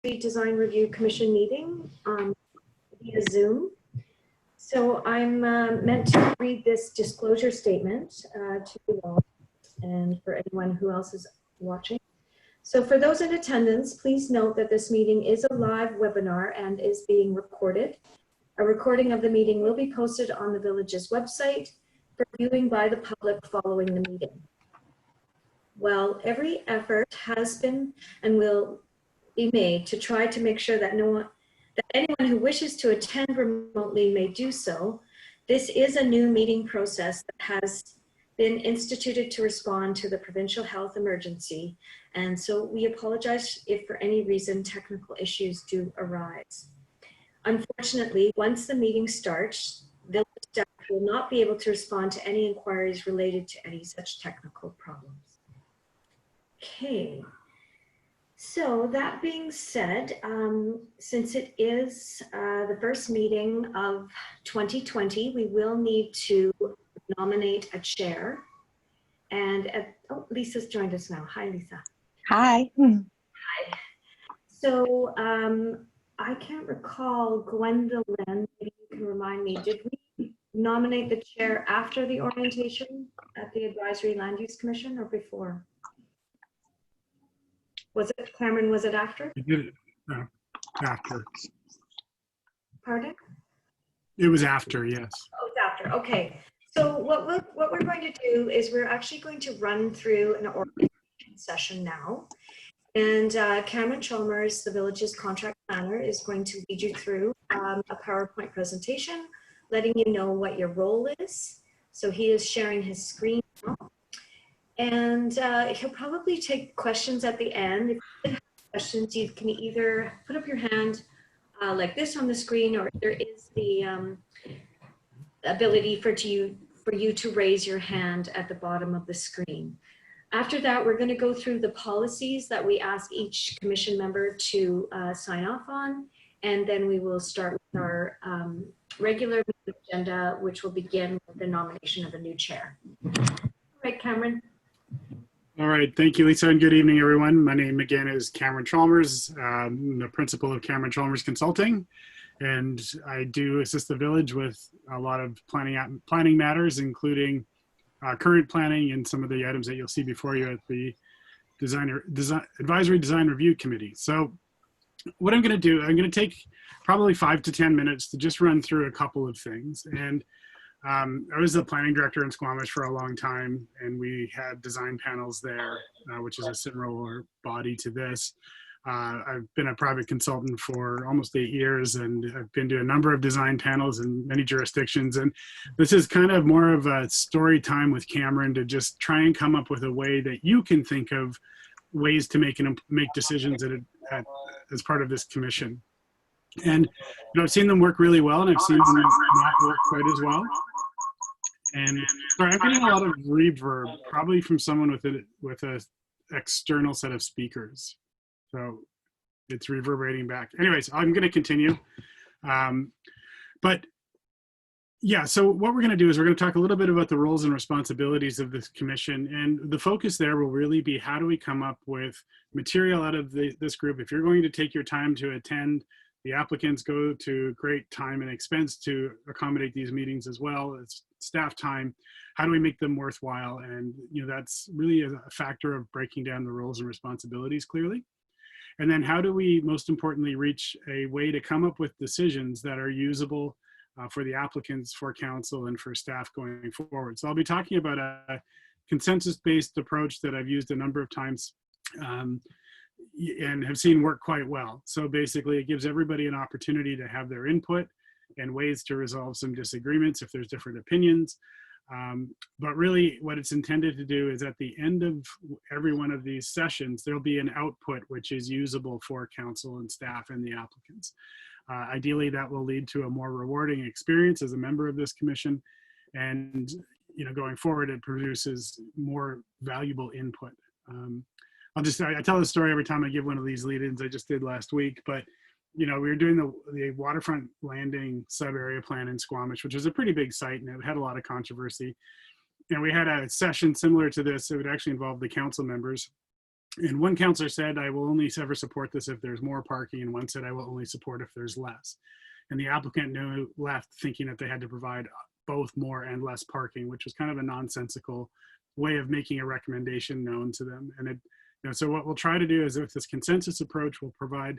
Design Review Commission meeting via Zoom. So I'm meant to read this disclosure statement to you all and for anyone who else is watching. So for those in attendance, please note that this meeting is a live webinar and is being recorded. A recording of the meeting will be posted on the village's website for viewing by the public following the meeting. Well, every effort has been and will be made to try to make sure that anyone who wishes to attend remotely may do so. This is a new meeting process that has been instituted to respond to the provincial health emergency. And so we apologize if for any reason technical issues do arise. Unfortunately, once the meeting starts, village staff will not be able to respond to any inquiries related to any such technical problems. Okay. So that being said, since it is the first meeting of 2020, we will need to nominate a chair. And oh, Lisa's joined us now. Hi, Lisa. Hi. Hi. So I can't recall, Gwendolyn, maybe you can remind me, did we nominate the chair after the orientation at the Advisory Land Use Commission or before? Was it, Cameron, was it after? We did it after. Pardon? It was after, yes. Oh, it's after, okay. So what we're going to do is we're actually going to run through an orientation session now. And Cameron Chalmers, the village's contract planner, is going to lead you through a PowerPoint presentation, letting you know what your role is. So he is sharing his screen now. And he'll probably take questions at the end. If you have questions, you can either put up your hand like this on the screen, or there is the ability for you to raise your hand at the bottom of the screen. After that, we're going to go through the policies that we ask each commission member to sign off on, and then we will start with our regular agenda, which will begin with the nomination of a new chair. All right, Cameron. All right, thank you, Lisa, and good evening, everyone. My name again is Cameron Chalmers. I'm the principal of Cameron Chalmers Consulting, and I do assist the village with a lot of planning matters, including current planning and some of the items that you'll see before you at the Advisory Design Review Committee. So what I'm going to do, I'm going to take probably 5 to 10 minutes to just run through a couple of things. And I was the planning director in Squamish for a long time, and we had design panels there, which is a similar body to this. I've been a private consultant for almost 8 years, and I've been to a number of design panels in many jurisdictions. And this is kind of more of a story time with Cameron to just try and come up with a way that you can think of ways to make decisions as part of this commission. And I've seen them work really well, and I've seen them not work quite as well. And sorry, I'm getting a lot of reverb, probably from someone with a external set of speakers. So it's reverberating back. Anyways, I'm going to continue. But yeah, so what we're going to do is we're going to talk a little bit about the roles and responsibilities of this commission. And the focus there will really be how do we come up with material out of this group. If you're going to take your time to attend, the applicants go to great time and expense to accommodate these meetings as well. It's staff time. How do we make them worthwhile? And that's really a factor of breaking down the roles and responsibilities clearly. And then how do we, most importantly, reach a way to come up with decisions that are usable for the applicants, for council, and for staff going forward. So I'll be talking about a consensus-based approach that I've used a number of times and have seen work quite well. So basically, it gives everybody an opportunity to have their input and ways to resolve some disagreements if there's different opinions. But really what it's intended to do is at the end of every one of these sessions, there'll be an output which is usable for council and staff and the applicants. Ideally, that will lead to a more rewarding experience as a member of this commission. And going forward, it produces more valuable input. I tell this story every time I give one of these lead-ins. I just did last week, but we were doing the waterfront landing sub-area plan in Squamish, which is a pretty big site, and it had a lot of controversy. And we had a session similar to this. It would actually involve the council members. And one counselor said, I will only ever support this if there's more parking, and one said, I will only support if there's less. And the applicant left thinking that they had to provide both more and less parking, which was kind of a nonsensical way of making a recommendation known to them. And so what we'll try to do is, with this consensus approach, we'll provide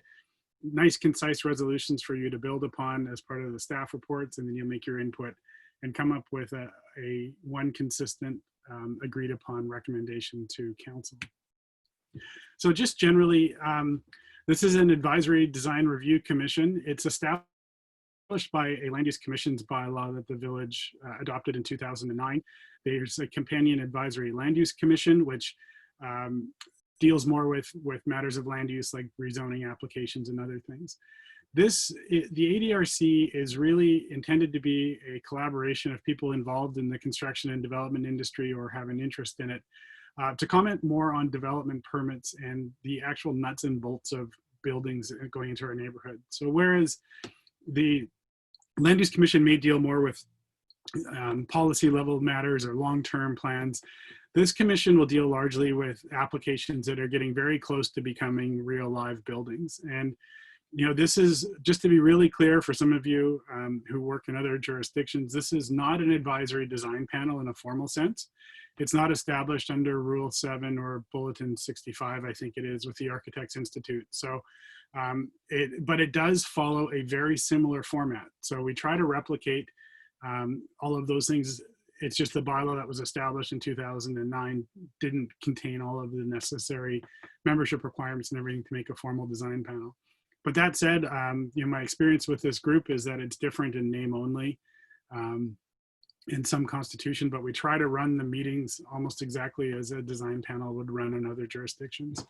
nice, concise resolutions for you to build upon as part of the staff reports, and then you'll make your input and come up with a one consistent, agreed upon recommendation to council. So just generally, this is an advisory design review commission. It's established by a land use commission's bylaw that the village adopted in 2009. There's a companion advisory land use commission, which deals more with matters of land use like rezoning applications and other things. The ADRC is really intended to be a collaboration of people involved in the construction and development industry or have an interest in it, to comment more on development permits and the actual nuts and bolts of buildings going into our neighborhood. So whereas the Land Use Commission may deal more with policy level matters or long-term plans, this commission will deal largely with applications that are getting very close to becoming real live buildings. And this is, just to be really clear for some of you who work in other jurisdictions, this is not an advisory design panel in a formal sense. It's not established under Rule 7 or Bulletin 65, I think it is, with the Architects Institute. So, but it does follow a very similar format. So we try to replicate all of those things. It's just the bylaw that was established in 2009 didn't contain all of the necessary membership requirements and everything to make a formal design panel. But that said, my experience with this group is that it's different in name only in some constitution, but we try to run the meetings almost exactly as a design panel would run in other jurisdictions.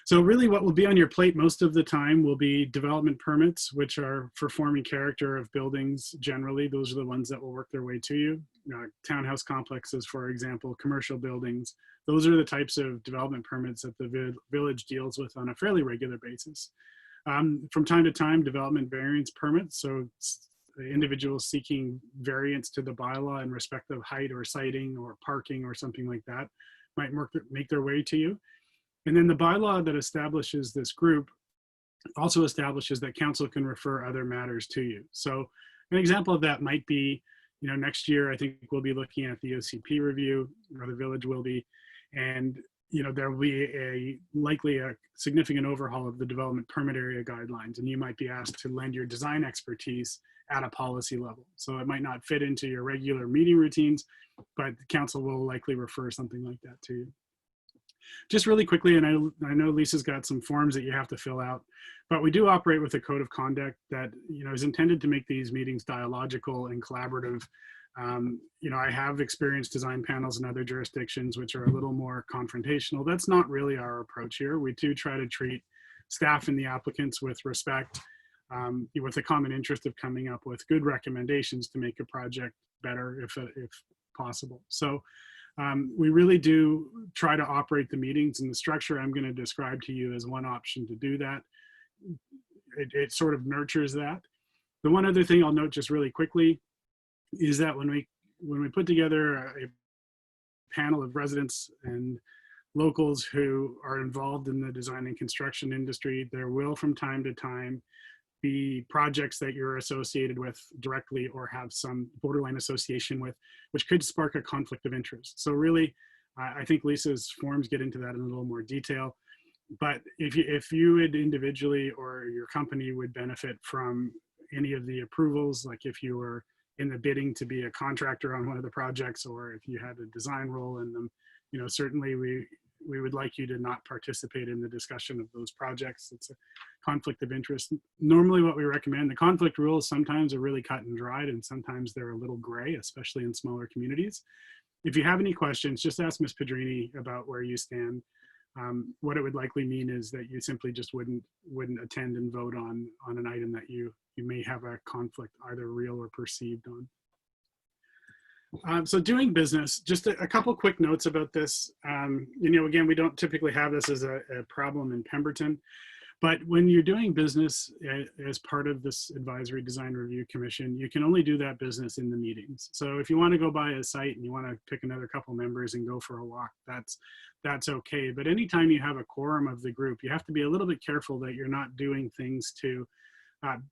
So really what will be on your plate most of the time will be development permits, which are for forming character of buildings generally. Those are the ones that will work their way to you. Townhouse complexes, for example, commercial buildings. Those are the types of development permits that the village deals with on a fairly regular basis. From time to time, development variance permits. So individuals seeking variance to the bylaw in respect of height or siting or parking or something like that might make their way to you. And then the bylaw that establishes this group also establishes that council can refer other matters to you. So an example of that might be, next year, I think we'll be looking at the OCP review, or the village will be, and there will be likely a significant overhaul of the development permit area guidelines, and you might be asked to lend your design expertise at a policy level. So it might not fit into your regular meeting routines, but the council will likely refer something like that to you. Just really quickly, and I know Lisa's got some forms that you have to fill out, but we do operate with a code of conduct that is intended to make these meetings dialogical and collaborative. I have experienced design panels in other jurisdictions which are a little more confrontational. That's not really our approach here. We do try to treat staff and the applicants with respect, with a common interest of coming up with good recommendations to make a project better if possible. So we really do try to operate the meetings, and the structure I'm going to describe to you is one option to do that. It sort of nurtures that. The one other thing I'll note just really quickly is that when we put together a panel of residents and locals who are involved in the design and construction industry, there will from time to time be projects that you're associated with directly or have some borderline association with, which could spark a conflict of interest. So really, I think Lisa's forms get into that in a little more detail. But if you would individually or your company would benefit from any of the approvals, like if you were in the bidding to be a contractor on one of the projects, or if you had a design role in them, certainly we would like you to not participate in the discussion of those projects. It's a conflict of interest. Normally what we recommend, the conflict rules sometimes are really cut and dried, and sometimes they're a little gray, especially in smaller communities. If you have any questions, just ask Ms. Pedrini about where you stand. What it would likely mean is that you simply just wouldn't attend and vote on an item that you may have a conflict, either real or perceived on. So doing business, just a couple quick notes about this. Again, we don't typically have this as a problem in Pemberton, But when you're doing business as part of this Advisory Design Review Commission, you can only do that business in the meetings. So if you want to go by a site and you want to pick another couple members and go for a walk, that's okay. But anytime you have a quorum of the group, you have to be a little bit careful that you're not doing things to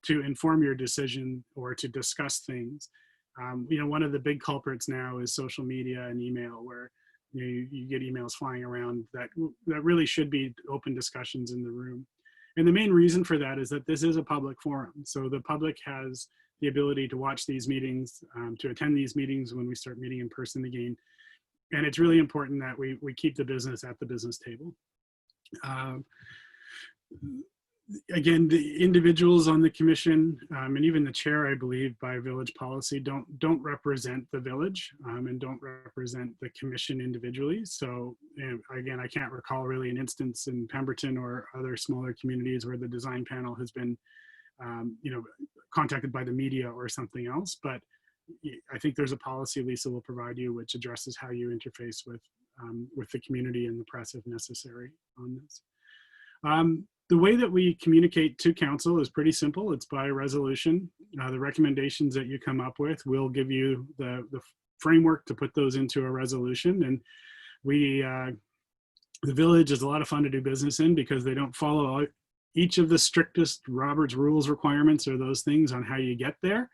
inform your decision or to discuss things. One of the big culprits now is social media and email, where you get emails flying around that really should be open discussions in the room. And the main reason for that is that this is a public forum. So the public has the ability to watch these meetings, to attend these meetings when we start meeting in person again. And it's really important that we keep the business at the business table. Again, the individuals on the commission and even the chair, I believe, by village policy, don't represent the village and don't represent the commission individually. So again, I can't recall really an instance in Pemberton or other smaller communities where the design panel has been, contacted by the media or something else. But I think there's a policy Lisa will provide you, which addresses how you interface with the community and the press if necessary on this. The way that we communicate to council is pretty simple. It's by resolution. The recommendations that you come up with will give you the framework to put those into a resolution. And the village is a lot of fun to do business in because they don't follow each of the strictest Robert's Rules requirements or those things on how you get there.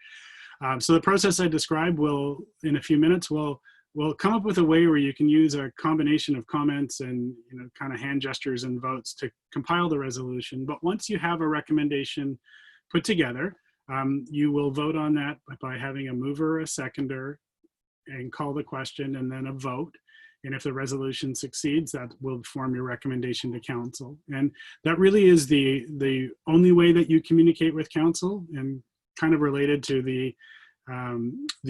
So the process I described will, in a few minutes, we'll come up with a way where you can use a combination of comments and kind of hand gestures and votes to compile the resolution. But once you have a recommendation put together, you will vote on that by having a mover, a seconder, and call the question, and then a vote. And if the resolution succeeds, that will form your recommendation to council. And that really is the only way that you communicate with council, and kind of related to the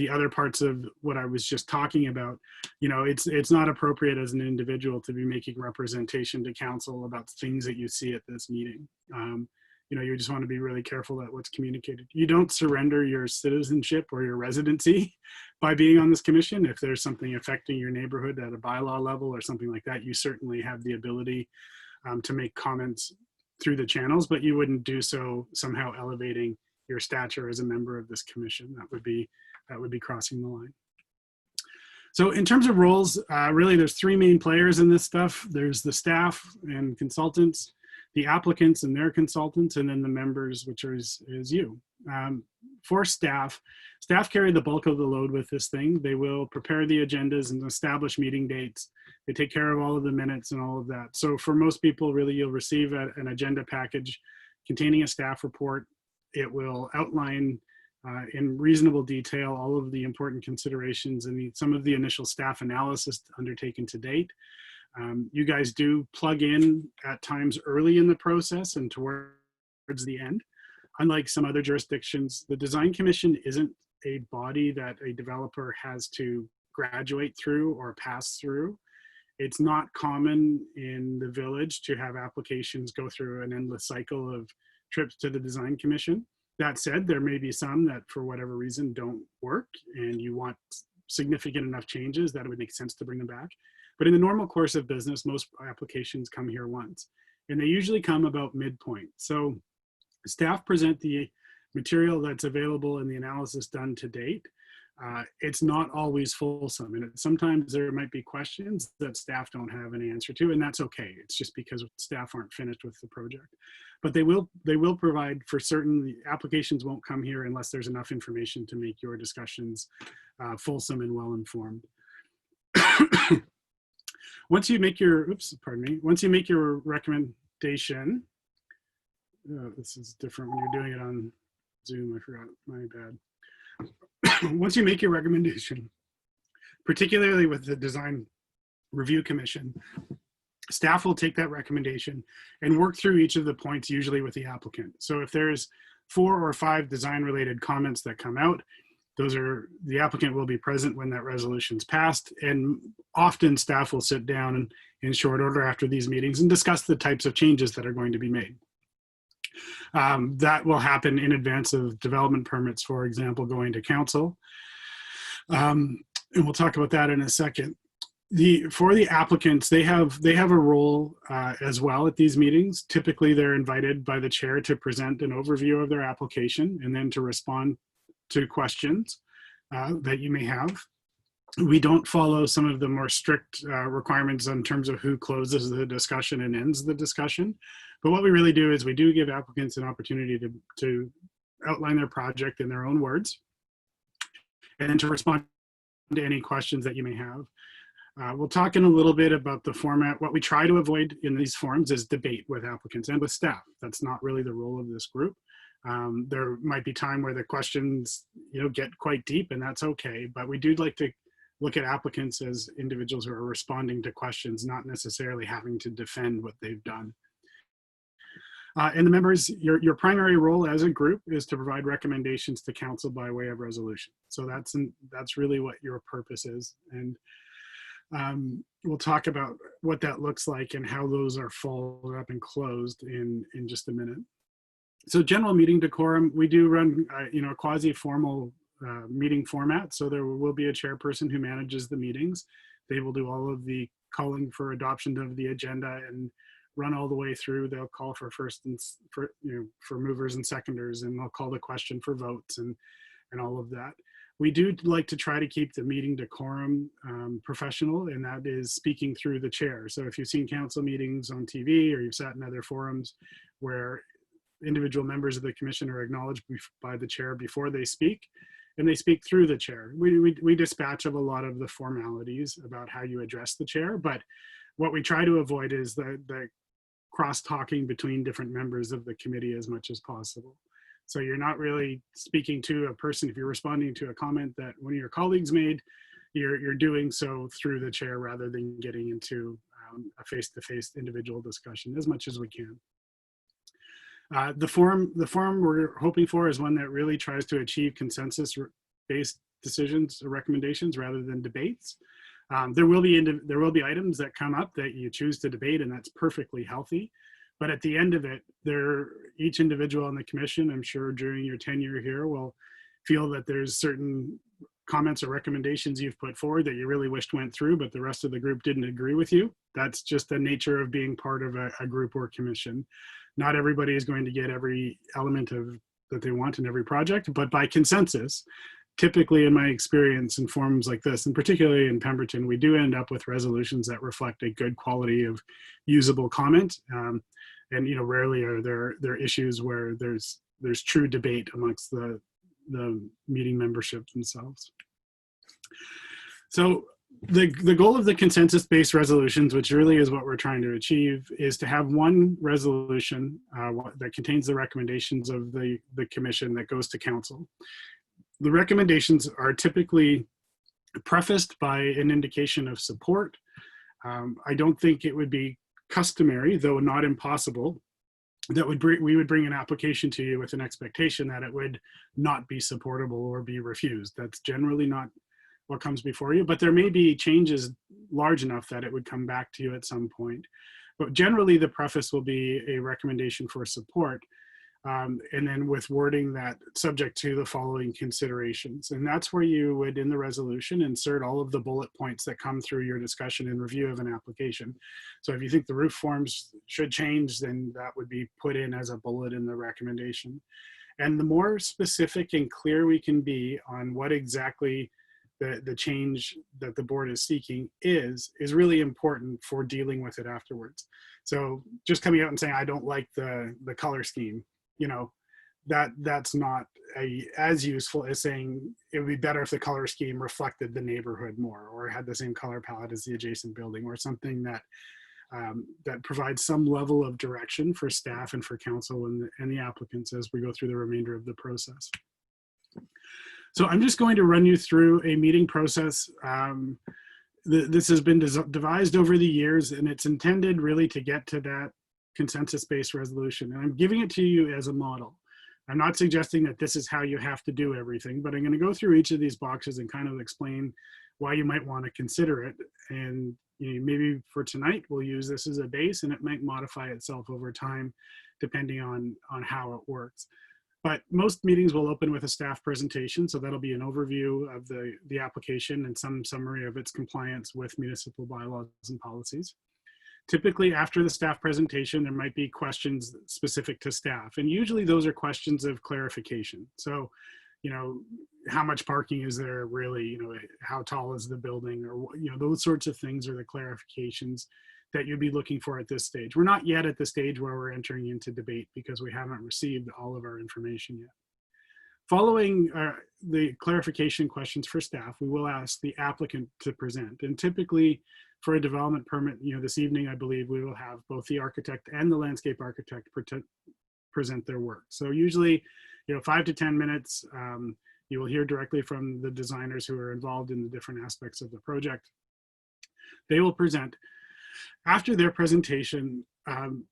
other parts of what I was just talking about. It's not appropriate as an individual to be making representation to council about things that you see at this meeting. You just want to be really careful that what's communicated. You don't surrender your citizenship or your residency by being on this commission. If there's something affecting your neighborhood at a bylaw level or something like that, you certainly have the ability to make comments through the channels, but you wouldn't do so somehow elevating your stature as a member of this commission. That would be crossing the line. So in terms of roles, really there's three main players in this stuff. There's the staff and consultants, the applicants and their consultants, and then the members, which is you. For staff carry the bulk of the load with this thing. They will prepare the agendas and establish meeting dates. They take care of all of the minutes and all of that. So for most people, really, you'll receive an agenda package containing a staff report. It will outline in reasonable detail all of the important considerations and some of the initial staff analysis undertaken to date. You guys do plug in at times early in the process and towards the end. Unlike some other jurisdictions, the Design Commission isn't a body that a developer has to graduate through or pass through. It's not common in the village to have applications go through an endless cycle of trips to the Design Commission. That said, there may be some that for whatever reason don't work and you want significant enough changes that it would make sense to bring them back. But in the normal course of business, most applications come here once, and they usually come about midpoint. So staff present the material that's available and the analysis done to date. It's not always fulsome, and sometimes there might be questions that staff don't have an answer to, and that's okay. It's just because staff aren't finished with the project. But they will provide for certain. The applications won't come here unless there's enough information to make your discussions fulsome and well-informed. Once you make your, once you make your recommendation, this is different when you're doing it on Zoom, I forgot, my bad. Once you make your recommendation, particularly with the Design Review Commission, staff will take that recommendation and work through each of the points, usually with the applicant. So if there's 4 or 5 design-related comments that come out, the applicant will be present when that resolution's passed, and often staff will sit down in short order after these meetings and discuss the types of changes that are going to be made. That will happen in advance of development permits, for example, going to council. And we'll talk about that in a second. For the applicants, they have a role as well at these meetings. Typically, they're invited by the chair to present an overview of their application and then to respond to questions that you may have. We don't follow some of the more strict requirements in terms of who closes the discussion and ends the discussion. But what we really do is we do give applicants an opportunity to outline their project in their own words and then to respond to any questions that you may have. We'll talk in a little bit about the format. What we try to avoid in these forums is debate with applicants and with staff. That's not really the role of this group. There might be time where the questions, get quite deep, and that's okay. But we do like to look at applicants as individuals who are responding to questions, not necessarily having to defend what they've done. And the members, your primary role as a group is to provide recommendations to council by way of resolution. So that's really what your purpose is. And we'll talk about what that looks like and how those are followed up and closed in just a minute. So general meeting decorum, we do run a quasi-formal meeting format. So there will be a chairperson who manages the meetings. They will do all of the calling for adoption of the agenda and run all the way through. They'll call for for movers and seconders, and they'll call the question for votes and all of that. We do like to try to keep the meeting decorum professional, and that is speaking through the chair. So if you've seen council meetings on TV or you've sat in other forums where individual members of the commission are acknowledged by the chair before they speak, and they speak through the chair. We dispatch of a lot of the formalities about how you address the chair, but what we try to avoid is the cross-talking between different members of the committee as much as possible. So you're not really speaking to a person. If you're responding to a comment that one of your colleagues made, you're doing so through the chair rather than getting into a face-to-face individual discussion as much as we can. The forum we're hoping for is one that really tries to achieve consensus-based decisions or recommendations rather than debates. There will be items that come up that you choose to debate, and that's perfectly healthy. But at the end of it, each individual on the commission, I'm sure during your tenure here, will feel that there's certain comments or recommendations you've put forward that you really wished went through, but the rest of the group didn't agree with you. That's just the nature of being part of a group or commission. Not everybody is going to get every element that they want in every project, but by consensus, typically in my experience in forums like this, and particularly in Pemberton, we do end up with resolutions that reflect a good quality of usable comment. And rarely are there issues where there's true debate amongst the meeting membership themselves. So the goal of the consensus-based resolutions, which really is what we're trying to achieve, is to have one resolution that contains the recommendations of the commission that goes to council. The recommendations are typically prefaced by an indication of support. I don't think it would be customary, though not impossible, that we would bring an application to you with an expectation that it would not be supportable or be refused. That's generally not what comes before you, but there may be changes large enough that it would come back to you at some point. But generally the preface will be a recommendation for support, and then with wording that subject to the following considerations. And that's where you would, in the resolution, insert all of the bullet points that come through your discussion and review of an application. So if you think the roof forms should change, then that would be put in as a bullet in the recommendation. And the more specific and clear we can be on what exactly the change that the board is seeking is really important for dealing with it afterwards. So just coming out and saying, I don't like the color scheme, that's not as useful as saying it would be better if the color scheme reflected the neighborhood more or had the same color palette as the adjacent building, or something that that provides some level of direction for staff and for council and the applicants as we go through the remainder of the process. So I'm just going to run you through a meeting process. This has been devised over the years, and it's intended really to get to that consensus-based resolution. And I'm giving it to you as a model. I'm not suggesting that this is how you have to do everything, but I'm going to go through each of these boxes and kind of explain why you might want to consider it. And maybe for tonight, we'll use this as a base, and it might modify itself over time, depending on how it works. But most meetings will open with a staff presentation. So that'll be an overview of the application and some summary of its compliance with municipal bylaws and policies. Typically after the staff presentation, there might be questions specific to staff. And usually those are questions of clarification. So, you know, how much parking is there really, you know, how tall is the building, or, you know, those sorts of things are the clarifications that you'd be looking for at this stage. We're not yet at the stage where we're entering into debate because we haven't received all of our information yet. Following the clarification questions for staff, we will ask the applicant to present. And typically for a development permit, you know, this evening, I believe we will have both the architect and the landscape architect present their work. So usually, you know, 5 to 10 minutes, you will hear directly from the designers who are involved in the different aspects of the project. They will present. After their presentation,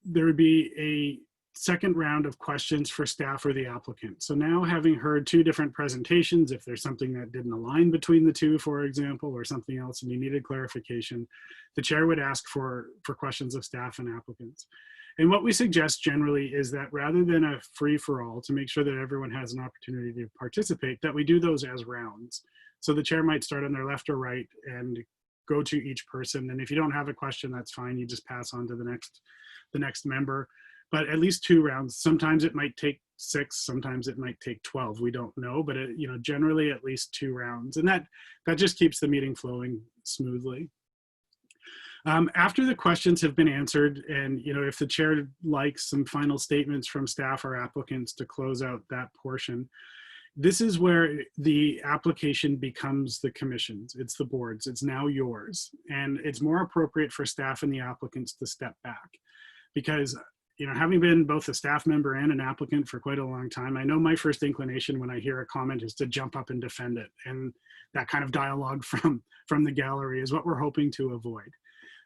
there would be a second round of questions for staff or the applicant. So now, having heard 2 different presentations, if there's something that didn't align between the 2, for example, or something else and you needed clarification, the chair would ask for questions of staff and applicants. And what we suggest generally is that rather than a free-for-all, to make sure that everyone has an opportunity to participate, that we do those as rounds. So the chair might start on their left or right and go to each person. And if you don't have a question, that's fine. You just pass on to the next member. But at least 2 rounds. Sometimes it might take 6, sometimes it might take 12. We don't know, but you know, generally at least 2 rounds. And that just keeps the meeting flowing smoothly. After the questions have been answered, and you know, if the chair likes some final statements from staff or applicants to close out that portion, this is where the application becomes the commission's. It's the board's. It's now yours. And it's more appropriate for staff and the applicants to step back, because you know, having been both a staff member and an applicant for quite a long time, I know my first inclination when I hear a comment is to jump up and defend it. And that kind of dialogue from the gallery is what we're hoping to avoid.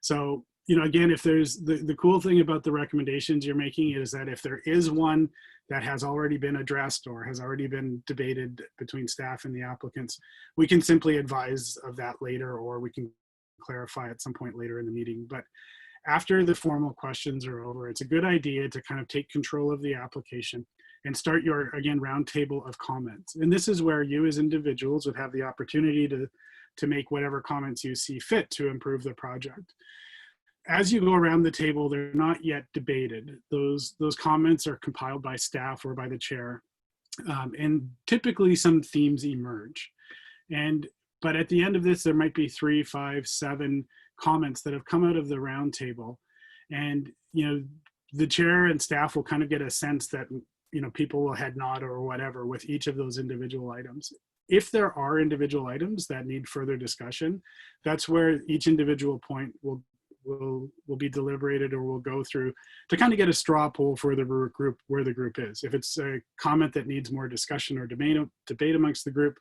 So, you know, again, if there's the cool thing about the recommendations you're making is that if there is one that has already been addressed or has already been debated between staff and the applicants, we can simply advise of that later, or we can clarify at some point later in the meeting. But after the formal questions are over, it's a good idea to kind of take control of the application and start your, again, round table of comments. And this is where you as individuals would have the opportunity to make whatever comments you see fit to improve the project. As you go around the table, they're not yet debated. Those comments are compiled by staff or by the chair. And typically some themes emerge. But at the end of this, there might be 3, 5, 7 comments that have come out of the round table. And, you know, the chair and staff will kind of get a sense that, you know, people will head nod or whatever with each of those individual items. If there are individual items that need further discussion, that's where each individual point will be deliberated, or will go through to kind of get a straw poll for the group, where the group is. If it's a comment that needs more discussion or debate amongst the group,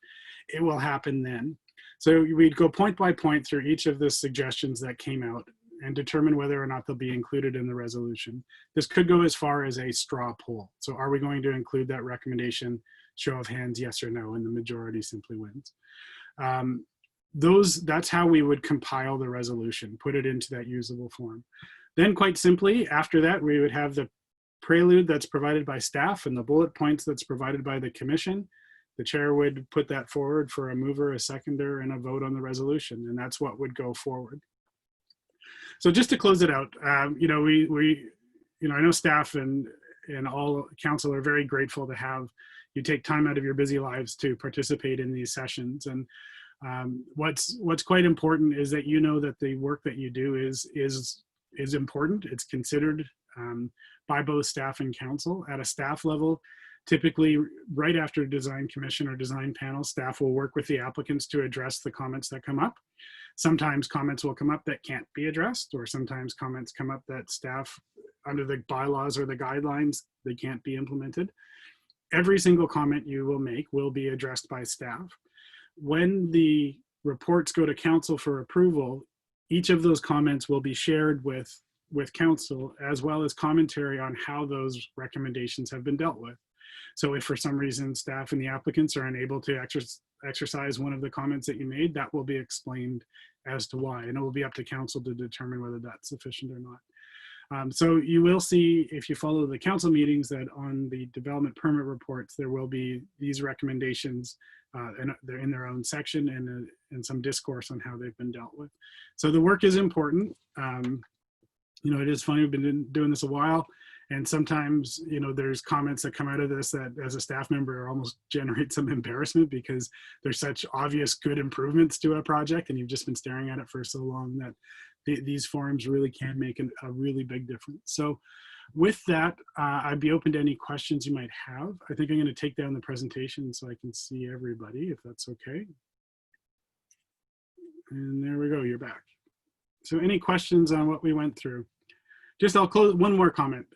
it will happen then. So we'd go point by point through each of the suggestions that came out and determine whether or not they'll be included in the resolution. This could go as far as a straw poll. So are we going to include that recommendation? Show of hands, yes or no, and the majority simply wins. That's how we would compile the resolution, put it into that usable form. Then quite simply, after that, we would have the prelude that's provided by staff and the bullet points that's provided by the commission. The chair would put that forward for a mover, a seconder, and a vote on the resolution, and that's what would go forward. So just to close it out, you know, I know staff and all council are very grateful to have you take time out of your busy lives to participate in these sessions. And what's quite important is that you know that the work that you do is important. It's considered by both staff and council. At a staff level, typically right after design commission or design panel, staff will work with the applicants to address the comments that come up. Sometimes comments will come up that can't be addressed, or sometimes comments come up that staff, under the bylaws or the guidelines, they can't be implemented. Every single comment you will make will be addressed by staff. When the reports go to council for approval, each of those comments will be shared with council, as well as commentary on how those recommendations have been dealt with. So if for some reason staff and the applicants are unable to exercise one of the comments that you made, that will be explained as to why, and it will be up to council to determine whether that's sufficient or not. So you will see, if you follow the council meetings, that on the development permit reports, there will be these recommendations, and they're in their own section, and some discourse on how they've been dealt with. So the work is important. It is funny, we've been doing this a while, and sometimes, there's comments that come out of this that as a staff member almost generate some embarrassment because there's such obvious good improvements to a project and you've just been staring at it for so long that these forums really can make a really big difference. So with that, I'd be open to any questions you might have. I think I'm going to take down the presentation so I can see everybody, if that's okay. And there we go, you're back. So any questions on what we went through? I'll close one more comment.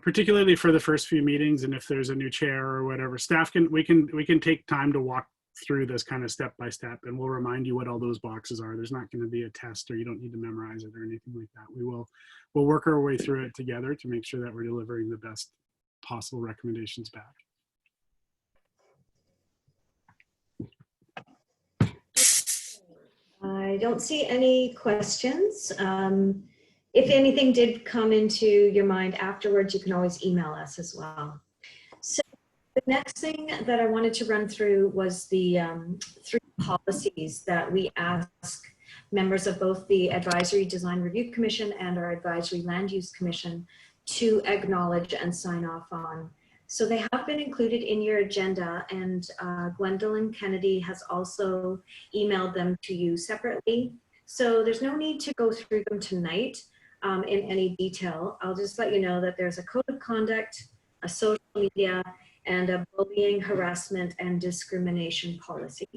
Particularly for the first few meetings, and if there's a new chair or whatever, staff we can take time to walk through this kind of step by step, and we'll remind you what all those boxes are. There's not going to be a test, or you don't need to memorize it or anything like that. We'll work our way through it together to make sure that we're delivering the best possible recommendations back. I don't see any questions. If anything did come into your mind afterwards, you can always email us as well. So the next thing that I wanted to run through was the 3 policies that we ask members of both the Advisory Design Review Commission and our Advisory Land Use Commission to acknowledge and sign off on. So they have been included in your agenda, and Gwendolyn Kennedy has also emailed them to you separately. So there's no need to go through them tonight in any detail. I'll just let you know that there's a code of conduct, a social media, and a bullying, harassment, and discrimination policy.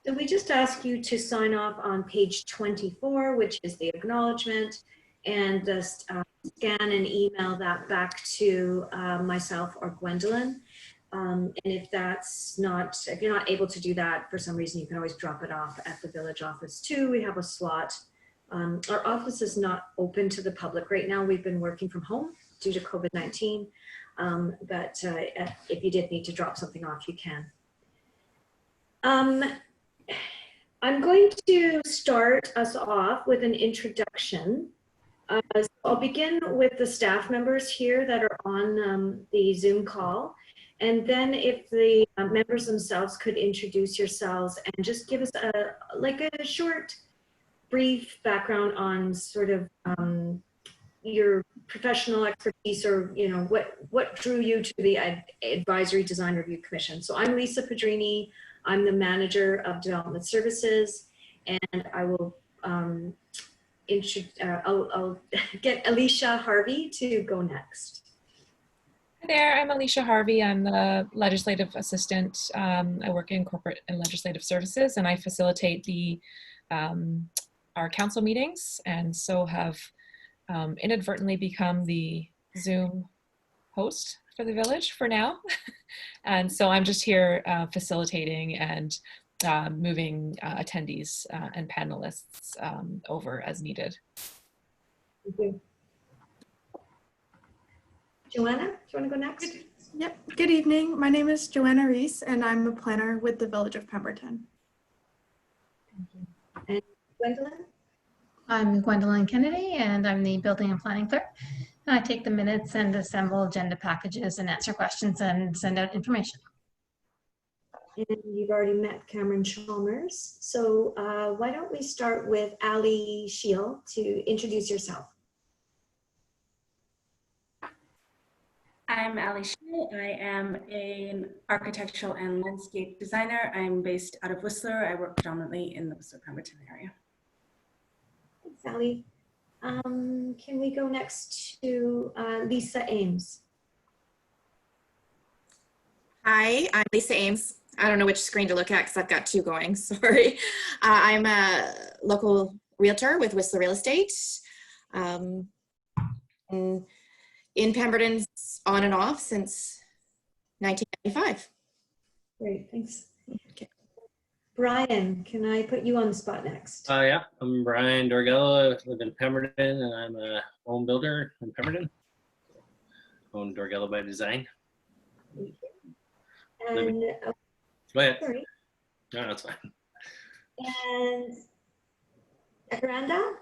So we just ask you to sign off on page 24, which is the acknowledgement, and just scan and email that back to myself or Gwendolyn. And if you're not able to do that for some reason, you can always drop it off at the village office too. We have a slot. Our office is not open to the public right now. We've been working from home due to COVID-19, but if you did need to drop something off, you can. I'm going to start us off with an introduction. So I'll begin with the staff members here that are on the Zoom call. And then if the members themselves could introduce yourselves and just give us a short, brief background on sort of your professional expertise, or what drew you to the Advisory Design Review Commission. So I'm Lisa Pedrini. I'm the Manager of Development Services, and I will I'll get Alicia Harvey to go next. Hi there, I'm Alicia Harvey. I'm the legislative assistant. I work in corporate and legislative services, and I facilitate our council meetings, and so have inadvertently become the Zoom host for the village for now. And so I'm just here facilitating and moving attendees and panelists over as needed. Thank you. Joanna, do you want to go next? Yep. Good evening. My name is Joanna Reese, and I'm a planner with the Village of Pemberton. Thank you. And Gwendolyn? I'm Gwendolyn Kennedy, and I'm the Building and Planning Clerk. I take the minutes and assemble agenda packages and answer questions and send out information. And you've already met Cameron Chalmers. So why don't we start with Ali Shiel to introduce yourself. I'm Ali Shiel. I am an architectural and landscape designer. I'm based out of Whistler. I work predominantly in the Whistler-Pemberton area. Thanks, Ali. Can we go next to Lisa Ames? Hi, I'm Lisa Ames. I don't know which screen to look at because I've got 2 going, sorry. I'm a local realtor with Whistler Real Estate. In Pemberton, on and off since 1995. Great, thanks. Okay. Brian, can I put you on the spot next? Yeah, I'm Brian Dorgello. I live in Pemberton, and I'm a home builder in Pemberton. Own Dorgello by Design. Thank you. And Go ahead. sorry. No, that's fine. And Miranda?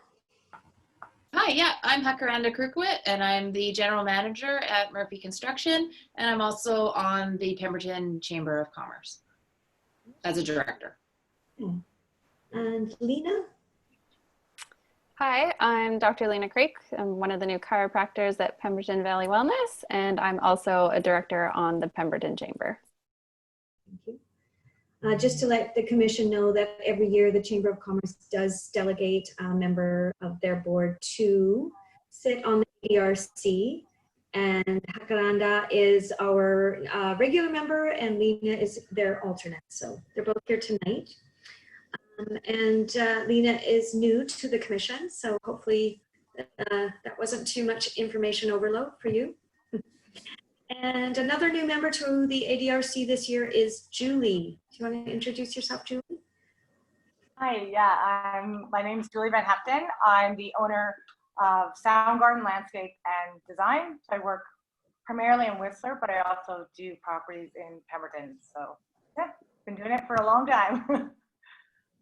Hi, yeah, I'm Hakaranda Kirkwood, and I'm the general manager at Murphy Construction, and I'm also on the Pemberton Chamber of Commerce as a director. And Lena? Hi, I'm Dr. Lena Craik. I'm one of the new chiropractors at Pemberton Valley Wellness, and I'm also a director on the Pemberton Chamber. Thank you. Just to let the commission know that every year the Chamber of Commerce does delegate a member of their board to sit on the ERC, and Hakaranda is our regular member and Lena is their alternate. So they're both here tonight. And Lena is new to the commission, so hopefully that wasn't too much information overload for you. And another new member to the ADRC this year is Julie. Do you want to introduce yourself, Julie? Hi, yeah, my name is Julie Van Hepton. I'm the owner of Soundgarden Landscape and Design. I work primarily in Whistler, but I also do properties in Pemberton. So yeah, been doing it for a long time.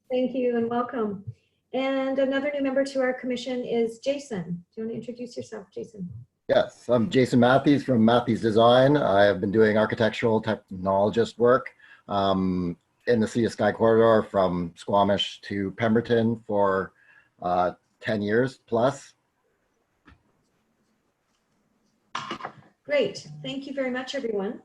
Thank you and welcome. And another new member to our commission is Jason. Do you want to introduce yourself, Jason? Yes, I'm Jason Matthews from Matthews Design. I have been doing architectural technologist work in the Sea to Sky corridor from Squamish to Pemberton for 10 years plus. Great. Thank you very much, everyone.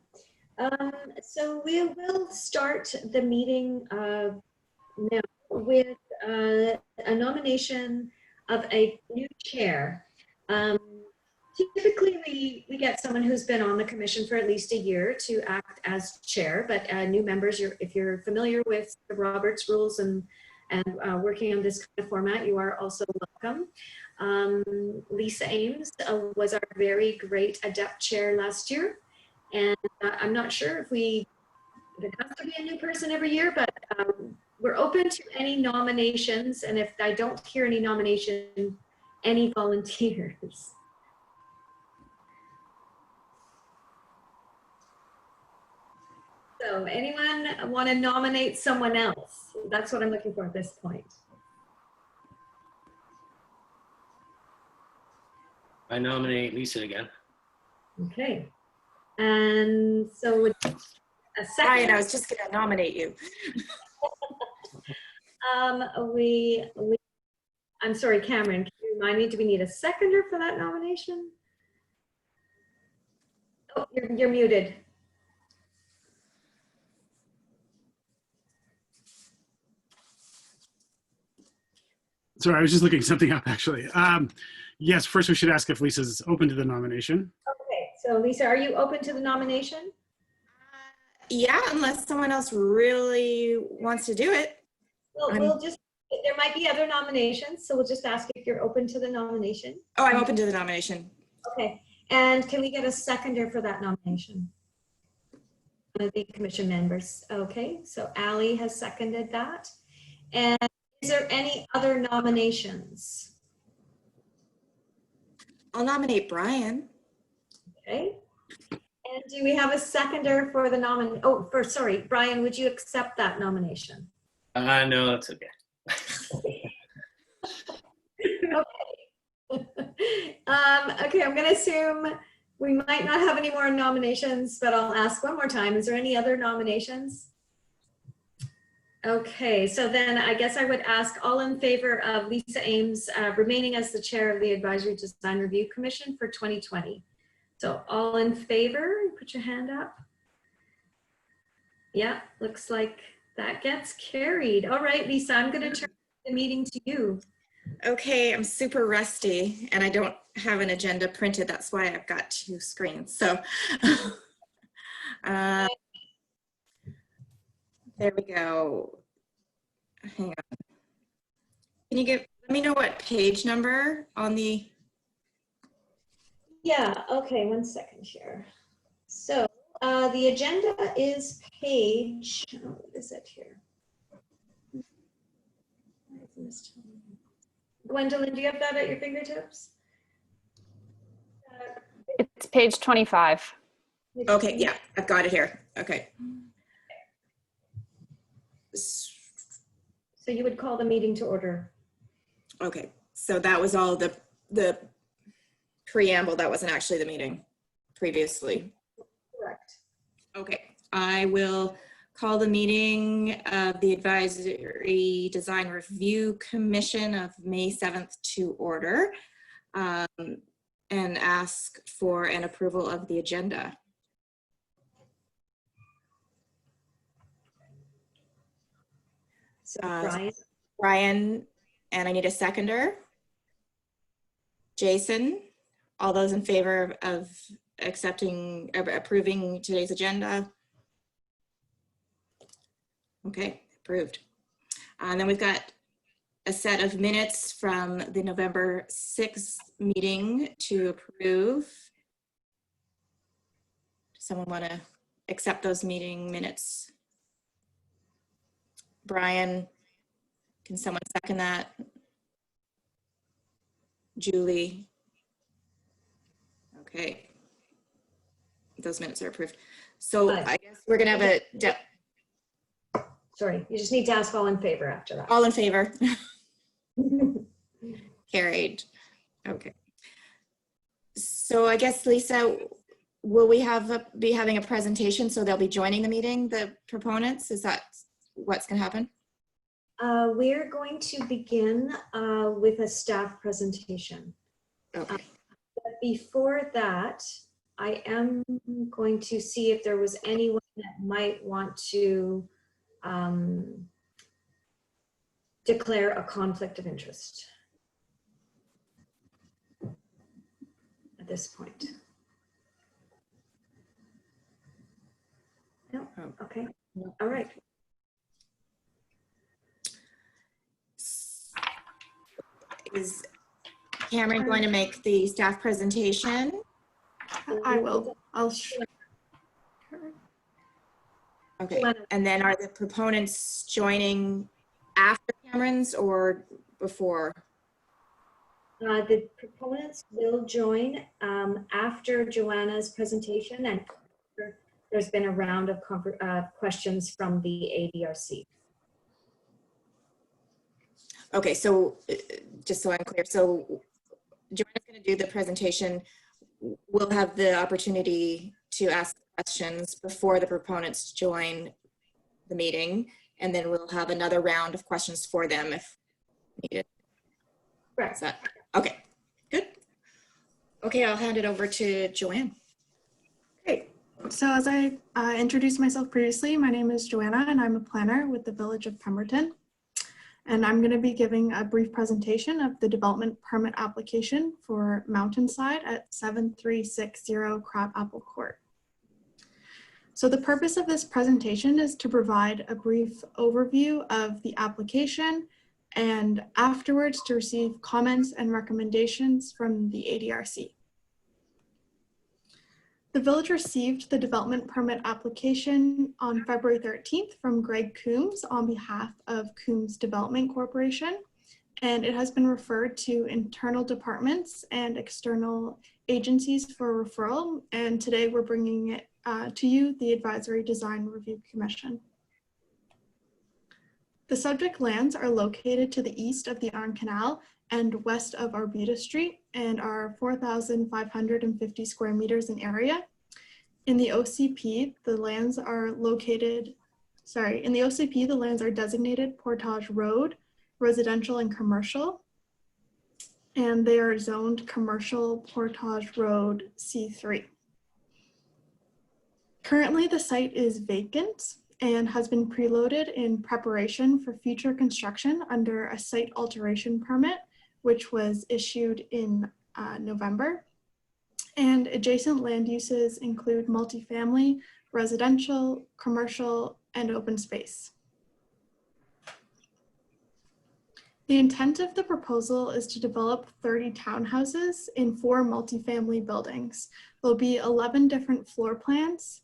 So we will start the meeting now with a nomination of a new chair. Typically, we get someone who's been on the commission for at least a year to act as chair, but new members, if you're familiar with the Roberts rules and working on this kind of format, you are also welcome. Lisa Ames was our very great adept chair last year, and I'm not sure if it has to be a new person every year, but we're open to any nominations, and if I don't hear any nomination, any volunteers. So anyone want to nominate someone else? That's what I'm looking for at this point. I nominate Lisa again. Okay. And so with a second. Ryan, I was just going to nominate you. I'm sorry, Cameron, can you remind me, do we need a seconder for that nomination? Oh, you're muted. Sorry, I was just looking something up actually. Yes, first we should ask if Lisa's open to the nomination. Okay, so Lisa, are you open to the nomination? Yeah, unless someone else really wants to do it. Well, there might be other nominations, so we'll just ask if you're open to the nomination. Oh, I'm open to the nomination. Okay, and can we get a seconder for that nomination? One of the commission members. Okay, so Allie has seconded that. And is there any other nominations? I'll nominate Brian. Okay. And do we have a seconder for the nomination? Oh, sorry, Brian, would you accept that nomination? No, that's okay. Okay. Okay, I'm going to assume we might not have any more nominations, but I'll ask one more time. Is there any other nominations? Okay, so then I guess I would ask all in favor of Lisa Ames remaining as the chair of the Advisory Design Review Commission for 2020. So all in favor, put your hand up. Yeah, looks like that gets carried. All right, Lisa, I'm going to turn the meeting to you. Okay, I'm super rusty and I don't have an agenda printed. That's why I've got two screens. So there we go. Hang on. Can you let me know what page number on the? Yeah, okay, 1 second here. So the agenda is page, what is it here? Gwendolyn, do you have that at your fingertips? It's page 25. Okay, yeah, I've got it here. Okay. So you would call the meeting to order. Okay, so that was all the the preamble. That wasn't actually the meeting previously. Correct. Okay, I will call the meeting of the Advisory Design Review Commission of May 7th to order, and ask for an approval of the agenda. So Brian, Brian, and I need a seconder. Jason, all those in favor of approving today's agenda? Okay, approved. And then we've got a set of minutes from the November 6th meeting to approve. Does someone want to accept those meeting minutes? Brian, can someone second that? Julie? Okay. Those minutes are approved. So I guess we're gonna have sorry, you just need to ask all in favor after that. all in favor. Carried. Okay. So I guess, Lisa, will we be having a presentation? So they'll be joining the meeting, the proponents? Is that what's going to happen? We're going to begin with a staff presentation. Okay. But before that, I am going to see if there was anyone that might want to declare a conflict of interest at this point. No? Okay. All right. Is Cameron going to make the staff presentation? I will. Okay. And then are the proponents joining after Cameron's or before? The proponents will join after Joanna's presentation, and there's been a round of questions from the ADRC. Okay, so just so I'm clear, so Joanna's going to do the presentation. We'll have the opportunity to ask questions before the proponents join the meeting, and then we'll have another round of questions for them if needed. Right. Is that okay? Good. Okay, I'll hand it over to Joanne. Great. So as I introduced myself previously, my name is Joanna and I'm a planner with the Village of Pemberton. And I'm going to be giving a brief presentation of the development permit application for Mountainside at 7360 Crabapple Court. So the purpose of this presentation is to provide a brief overview of the application and afterwards to receive comments and recommendations from the ADRC. The village received the development permit application on February 13th from Greg Coombs on behalf of Coombs Development Corporation, and it has been referred to internal departments and external agencies for referral, and today we're bringing it to you, the Advisory Design Review Commission. The subject lands are located to the east of the Arn Canal and west of Arbuda Street and are 4,550 square meters in area. In the OCP, the lands are designated Portage Road, residential and commercial, and they are zoned commercial Portage Road C3. Currently, the site is vacant and has been preloaded in preparation for future construction under a site alteration permit, which was issued in November. And adjacent land uses include multifamily, residential, commercial, and open space. The intent of the proposal is to develop 30 townhouses in 4 multifamily buildings. There'll be 11 different floor plans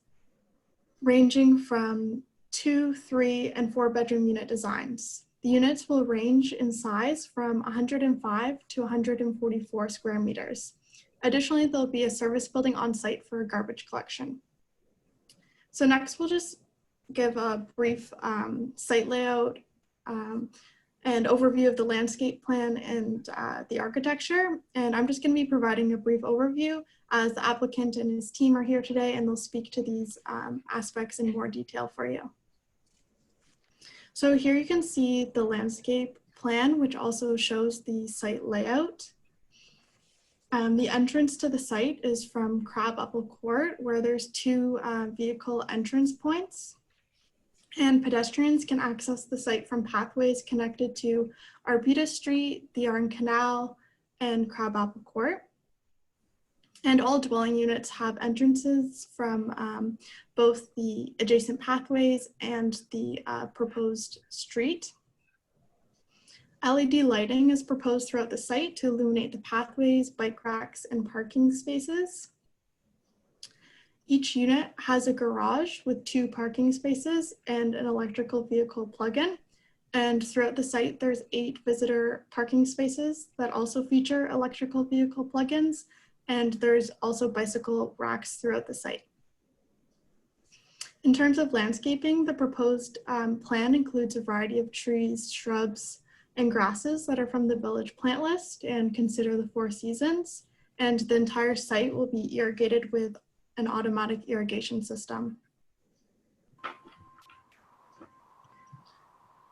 ranging from 2, 3, and 4 bedroom unit designs. The units will range in size from 105 to 144 square meters. Additionally, there'll be a service building on site for garbage collection. So next, we'll just give a brief site layout and overview of the landscape plan and the architecture. And I'm just going to be providing a brief overview as the applicant and his team are here today, and they'll speak to these aspects in more detail for you. So here you can see the landscape plan, which also shows the site layout. The entrance to the site is from Crabapple Court, where there's 2 vehicle entrance points. And pedestrians can access the site from pathways connected to Arbutus Street, the Yarn Canal, and Crabapple Court. And all dwelling units have entrances from both the adjacent pathways and the proposed street. LED lighting is proposed throughout the site to illuminate the pathways, bike racks, and parking spaces. Each unit has a garage with 2 parking spaces and an electrical vehicle plug-in. And throughout the site, there's 8 visitor parking spaces that also feature electrical vehicle plug-ins. And there's also bicycle racks throughout the site. In terms of landscaping, the proposed plan includes a variety of trees, shrubs, and grasses that are from the village plant list and consider the 4 seasons. And the entire site will be irrigated with an automatic irrigation system.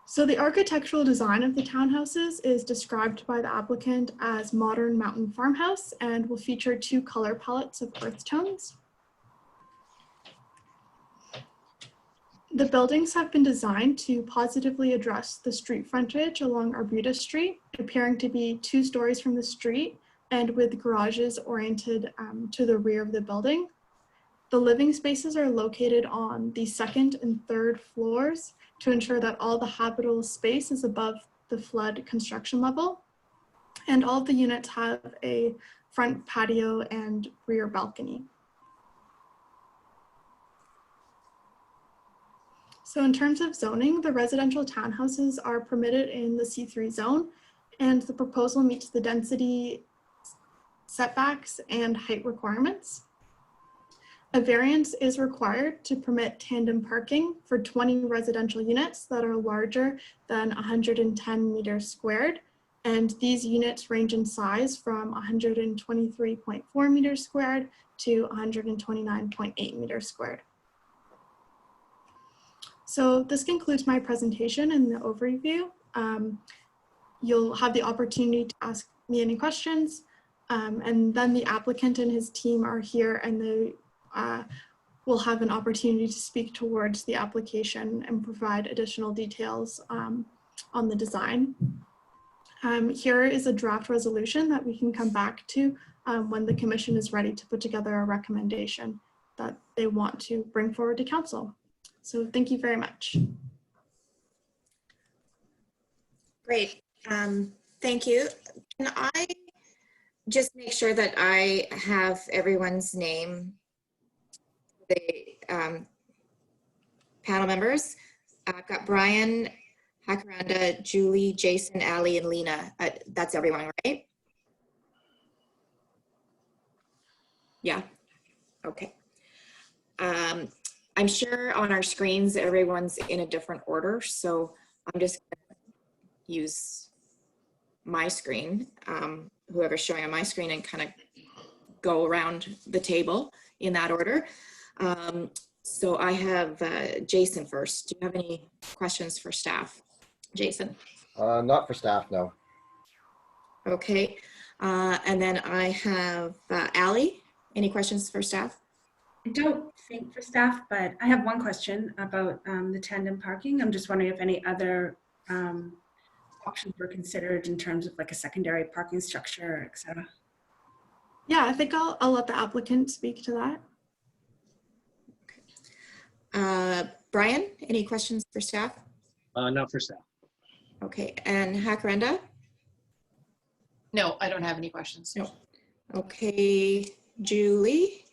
So the architectural design of the townhouses is described by the applicant as modern mountain farmhouse and will feature 2 color palettes of earth tones. The buildings have been designed to positively address the street frontage along Arbutus Street, appearing to be 2 stories from the street and with garages oriented to the rear of the building. The living spaces are located on the 2nd and 3rd floors to ensure that all the habitable space is above the flood construction level. And all of the units have a front patio and rear balcony. So in terms of zoning, the residential townhouses are permitted in the C3 zone, and the proposal meets the density, setbacks, and height requirements. A variance is required to permit tandem parking for 20 residential units that are larger than 110 meters squared. And these units range in size from 123.4 meters squared to 129.8 meters squared. So this concludes my presentation and the overview. You'll have the opportunity to ask me any questions, and then the applicant and his team are here, and they will have an opportunity to speak towards the application and provide additional details on the design. Here is a draft resolution that we can come back to when the commission is ready to put together a recommendation that they want to bring forward to council. So thank you very much. Great, thank you. Can I just make sure that I have everyone's name? The panel members. I've got Brian, Hakaranda, Julie, Jason, Ali, and Lena. That's everyone, right? Yeah, okay. I'm sure on our screens, everyone's in a different order, so I'm just gonna use my screen, whoever's showing on my screen, and kind of go around the table in that order. So I have Jason first. Do you have any questions for staff? Jason? Not for staff, no. Okay. And then I have Ali. Any questions for staff? I don't think for staff, but I have one question about the tandem parking. I'm just wondering if any other options were considered in terms of like a secondary parking structure, et cetera. Yeah, I think I'll let the applicant speak to that. Brian, any questions for staff? Not for staff. Okay, and Hakaranda? No, I don't have any questions. No. Okay, Julie?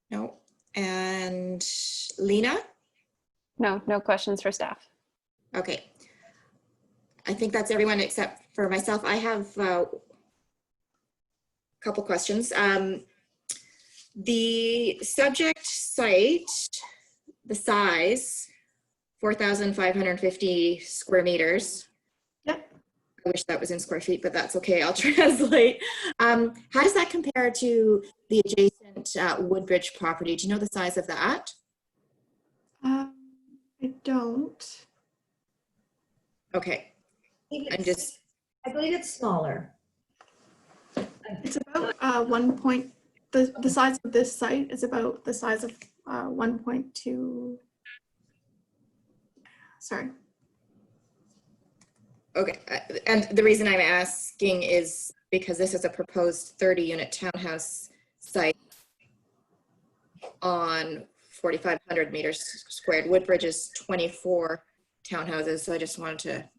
No. And Lena? No, no questions for staff. Okay. I think that's everyone except for myself. I have a couple questions. The subject site, the size 4,550 square meters. Yep. I wish that was in square feet, but that's okay. I'll translate. How does that compare to the adjacent Woodbridge property? Do you know the size of that? I don't. Okay. I believe it's smaller. It's about the size of this site is about the size of 1.2. Sorry. Okay, and the reason I'm asking is because this is a proposed 30-unit townhouse site on 4,500 meters squared. Woodbridge is 24 townhouses, so I just wanted to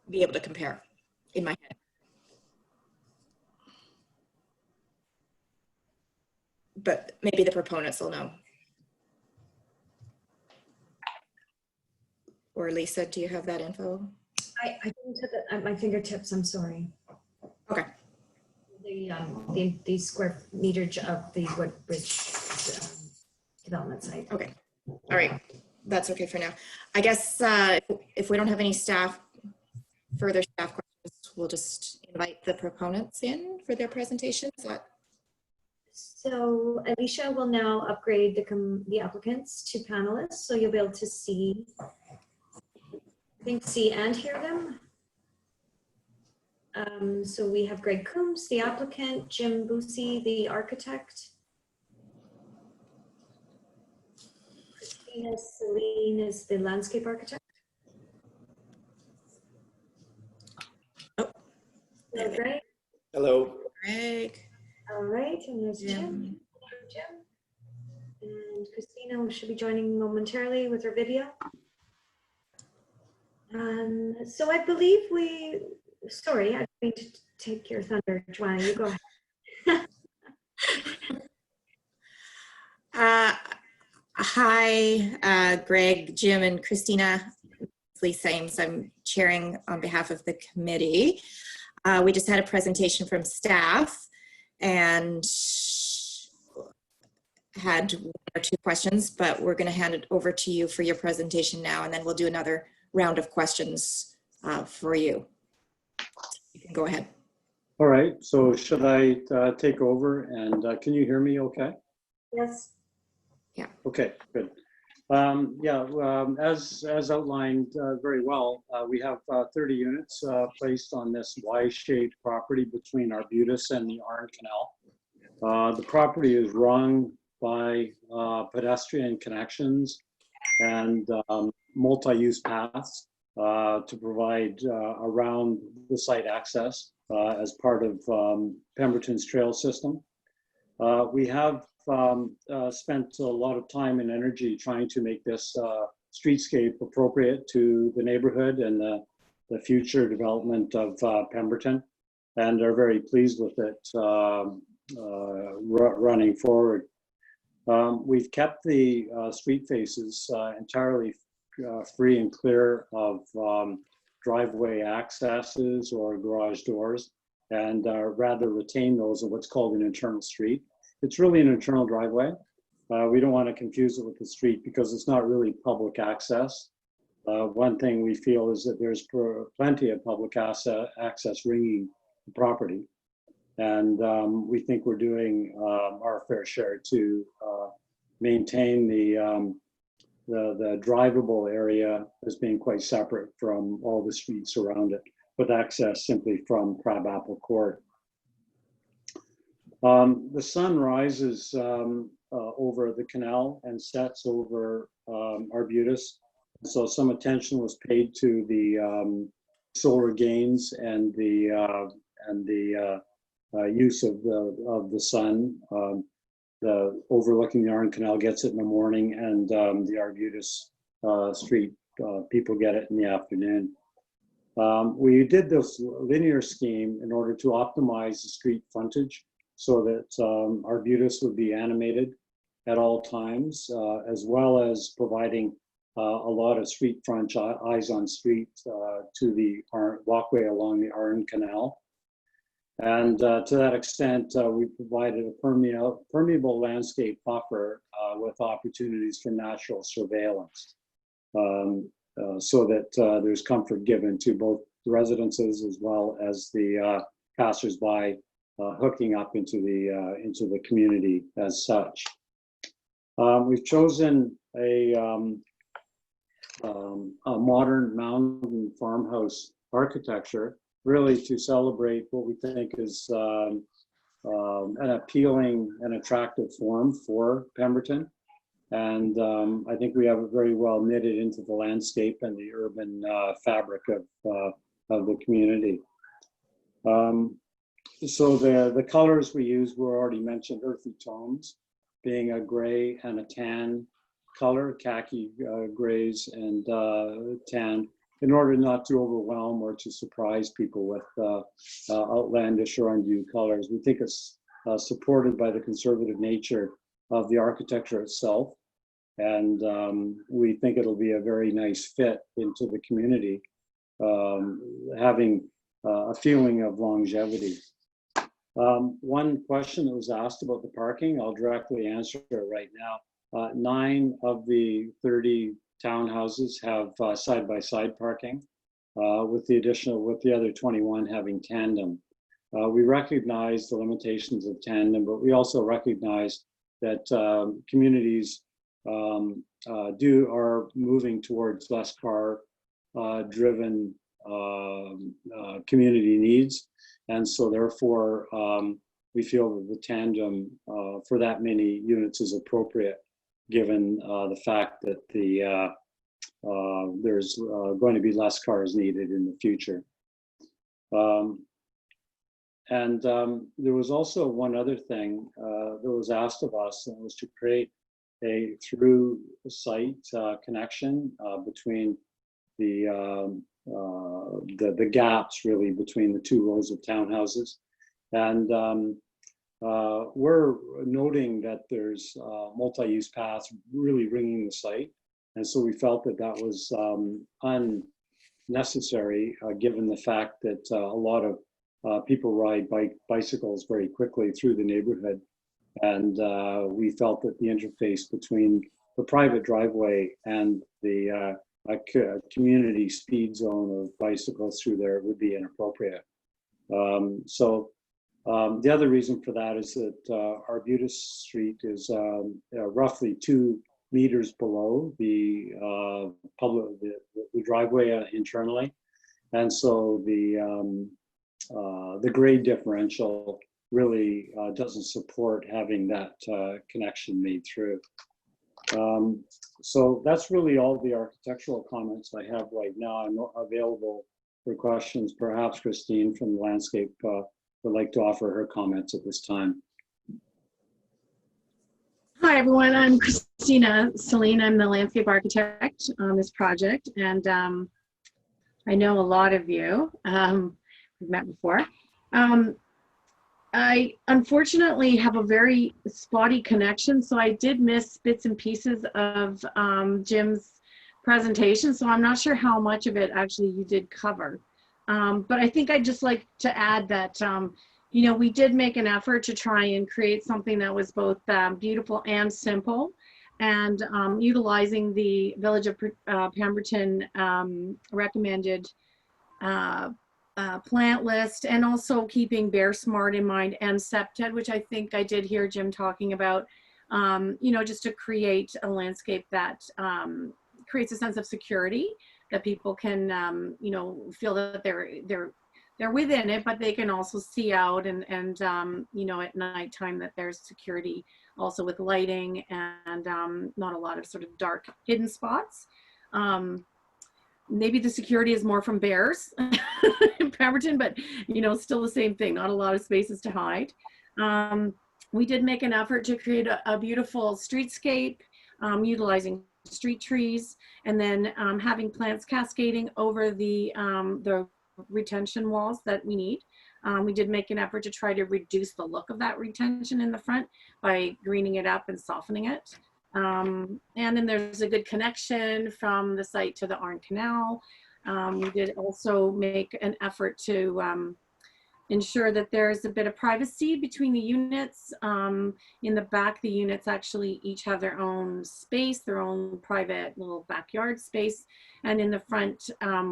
be able to compare in my head. But maybe the proponents will know. Or Lisa, do you have that info? I didn't have it at my fingertips, I'm sorry. Okay. The square meterage of the Woodbridge development site. Okay, all right, that's okay for now. I guess if we don't have any further staff questions, we'll just invite the proponents in for their presentations. So Alicia will now upgrade the applicants to panelists, so you'll be able to see, see and hear them. So we have Greg Coombs, the applicant, Jim Busey, the architect, Christina Celine is the landscape architect. Oh. Hello, Greg. Hello. Greg. All right, and there's Jim. And Christina should be joining momentarily with her video. So I believe sorry, I didn't mean to take your thunder, Joanna, you go ahead. Hi, Greg, Jim, and Christina. Lisa Ames, I'm chairing on behalf of the committee. We just had a presentation from staff and had one or two questions, but we're going to hand it over to you for your presentation now, and then we'll do another round of questions for you. You can go ahead. All right, so should I take over, and can you hear me okay? Yes. Yeah. Okay, good. As outlined very well, we have 30 units placed on this Y-shaped property between Arbutus and the Arn Canal. The property is run by pedestrian connections and multi-use paths to provide around the site access as part of Pemberton's trail system. We have spent a lot of time and energy trying to make this streetscape appropriate to the neighborhood and the future development of Pemberton, and are very pleased with it running forward. We've kept the street faces entirely free and clear of driveway accesses or garage doors, and rather retain those of what's called an internal street. It's really an internal driveway. We don't want to confuse it with the street because it's not really public access. One thing we feel is that there's plenty of public access ringing the property. And we think we're doing our fair share to maintain the drivable area as being quite separate from all the streets around it, with access simply from Crabapple Court. The sun rises over the canal and sets over Arbutus. So some attention was paid to the solar gains and the use of the sun. The overlooking the Arn Canal gets it in the morning, and the Arbutus Street people get it in the afternoon. We did this linear scheme in order to optimize the street frontage so that Arbutus would be animated at all times, as well as providing a lot of street front eyes on street to the walkway along the Arn Canal. And to that extent, we provided a permeable landscape buffer with opportunities for natural surveillance. so that there's comfort given to both the residences as well as the passersby hooking up into the community as such. We've chosen a modern mountain farmhouse architecture, really to celebrate what we think is an appealing and attractive form for Pemberton. And I think we have it very well knitted into the landscape and the urban fabric of the community. So the colors we use were already mentioned, earthy tones, being a gray and a tan color, khaki grays and tan, in order not to overwhelm or to surprise people with outlandish or undue colors. We think it's supported by the conservative nature of the architecture itself. And we think it'll be a very nice fit into the community, having a feeling of longevity. One question that was asked about the parking, I'll directly answer it right now. 9 of the 30 townhouses have side-by-side parking, with the other 21 having tandem. We recognize the limitations of tandem, but we also recognize that communities are moving towards less car driven community needs. And so therefore, we feel that the tandem for that many units is appropriate, given the fact that there's going to be less cars needed in the future. There was also one other thing that was asked of us, and it was to create a through site connection between the gaps really between the 2 rows of townhouses. And we're noting that there's multi-use paths really ringing the site. And so we felt that that was unnecessary, given the fact that a lot of people ride bicycles very quickly through the neighborhood. And we felt that the interface between the private driveway and the community speed zone of bicycles through there would be inappropriate. The other reason for that is that Arbutus Street is roughly 2 meters below the driveway internally, and so the grade differential really doesn't support having that connection made through. So that's really all the architectural comments I have right now. I'm available for questions. Perhaps Christine from the landscape would like to offer her comments at this time. Hi, everyone. I'm Christina Celine. I'm the landscape architect on this project, and I know a lot of you. We've met before. I unfortunately have a very spotty connection, so I did miss bits and pieces of Jim's presentation, so I'm not sure how much of it actually you did cover. But I think I'd just like to add that, you know, we did make an effort to try and create something that was both beautiful and simple, and utilizing the Village of Pemberton recommended plant list, and also keeping Bear Smart in mind and SEPTED, which I think I did hear Jim talking about, you know, just to create a landscape that creates a sense of security, that people can, you know, feel that they're within it, but they can also see out, and you know, at nighttime that there's security also with lighting, and not a lot of sort of dark hidden spots. Maybe the security is more from bears in Pemberton, but you know, still the same thing, not a lot of spaces to hide. We did make an effort to create a beautiful streetscape, utilizing street trees, and then having plants cascading over the retention walls that we need. We did make an effort to try to reduce the look of that retention in the front by greening it up and softening it. And then there's a good connection from the site to the Arn Canal. We did also make an effort to ensure that there's a bit of privacy between the units. In the back, the units actually each have their own space, their own private little backyard space. And in the front,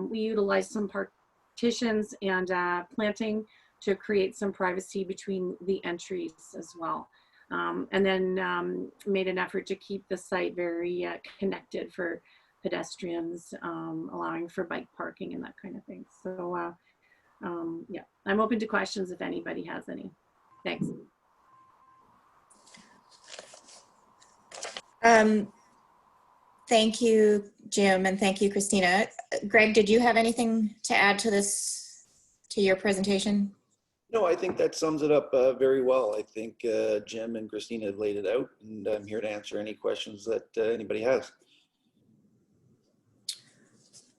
we utilize some partitions and planting to create some privacy between the entries as well. And then made an effort to keep the site very connected for pedestrians, allowing for bike parking and that kind of thing. So yeah, I'm open to questions if anybody has any. Thanks. Thank you, Jim, and thank you, Christina. Greg, did you have anything to add to this, to your presentation? No, I think that sums it up very well. I think Jim and Christina have laid it out, and I'm here to answer any questions that anybody has.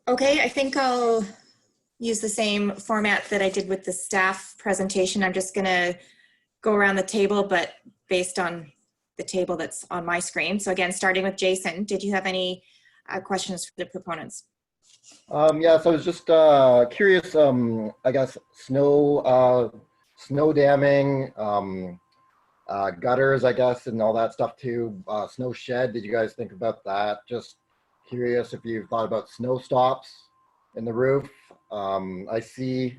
Okay, I think I'll use the same format that I did with the staff presentation. I'm just gonna go around the table, but based on the table that's on my screen. So again, starting with Jason, did you have any questions for the proponents? Yeah, so I was just curious, I guess, snow damming, gutters, I guess, and all that stuff too. Snow shed, did you guys think about that? Just curious if you've thought about snow stops in the roof. I see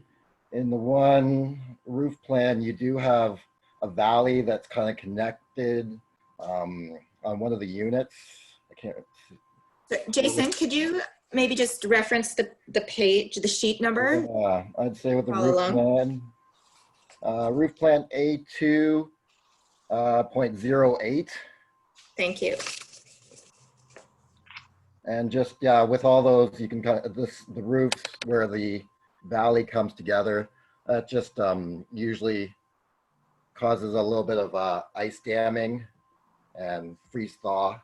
in the one roof plan, you do have a valley that's kind of connected on one of the units. I can't. So, Jason, could you maybe just reference the page, the sheet number? Yeah, I'd say with the Follow roof plan A2 .08. Thank you. And just, yeah, with all those, you can kind of, the roofs where the valley comes together, that just usually causes a little bit of ice damming and freeze thaw.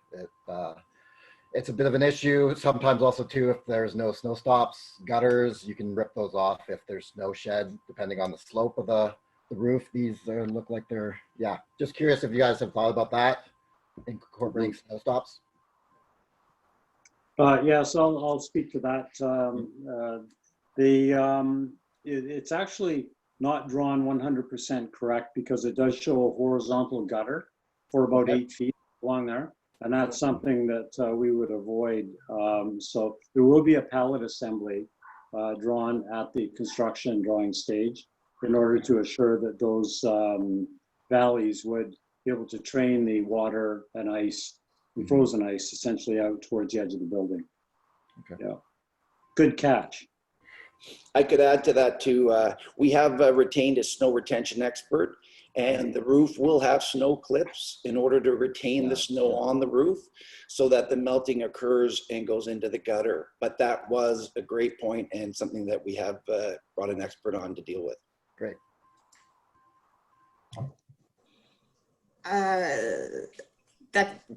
It's a bit of an issue. Sometimes also too, if there's no snow stops, gutters, you can rip those off if there's snow shed, depending on the slope of the roof. These look like they're, yeah, just curious if you guys have thought about that, incorporating snow stops. Yes, I'll speak to that. It's actually not drawn 100% correct because it does show a horizontal gutter for about 8 feet along there. And that's something that we would avoid. So there will be a pallet assembly drawn at the construction drawing stage in order to assure that those valleys would be able to drain the water and ice, the frozen ice, essentially out towards the edge of the building. Okay. Yeah. Good catch. I could add to that too. We have retained a snow retention expert, and the roof will have snow clips in order to retain the snow on the roof so that the melting occurs and goes into the gutter. But that was a great point and something that we have brought an expert on to deal with. Great.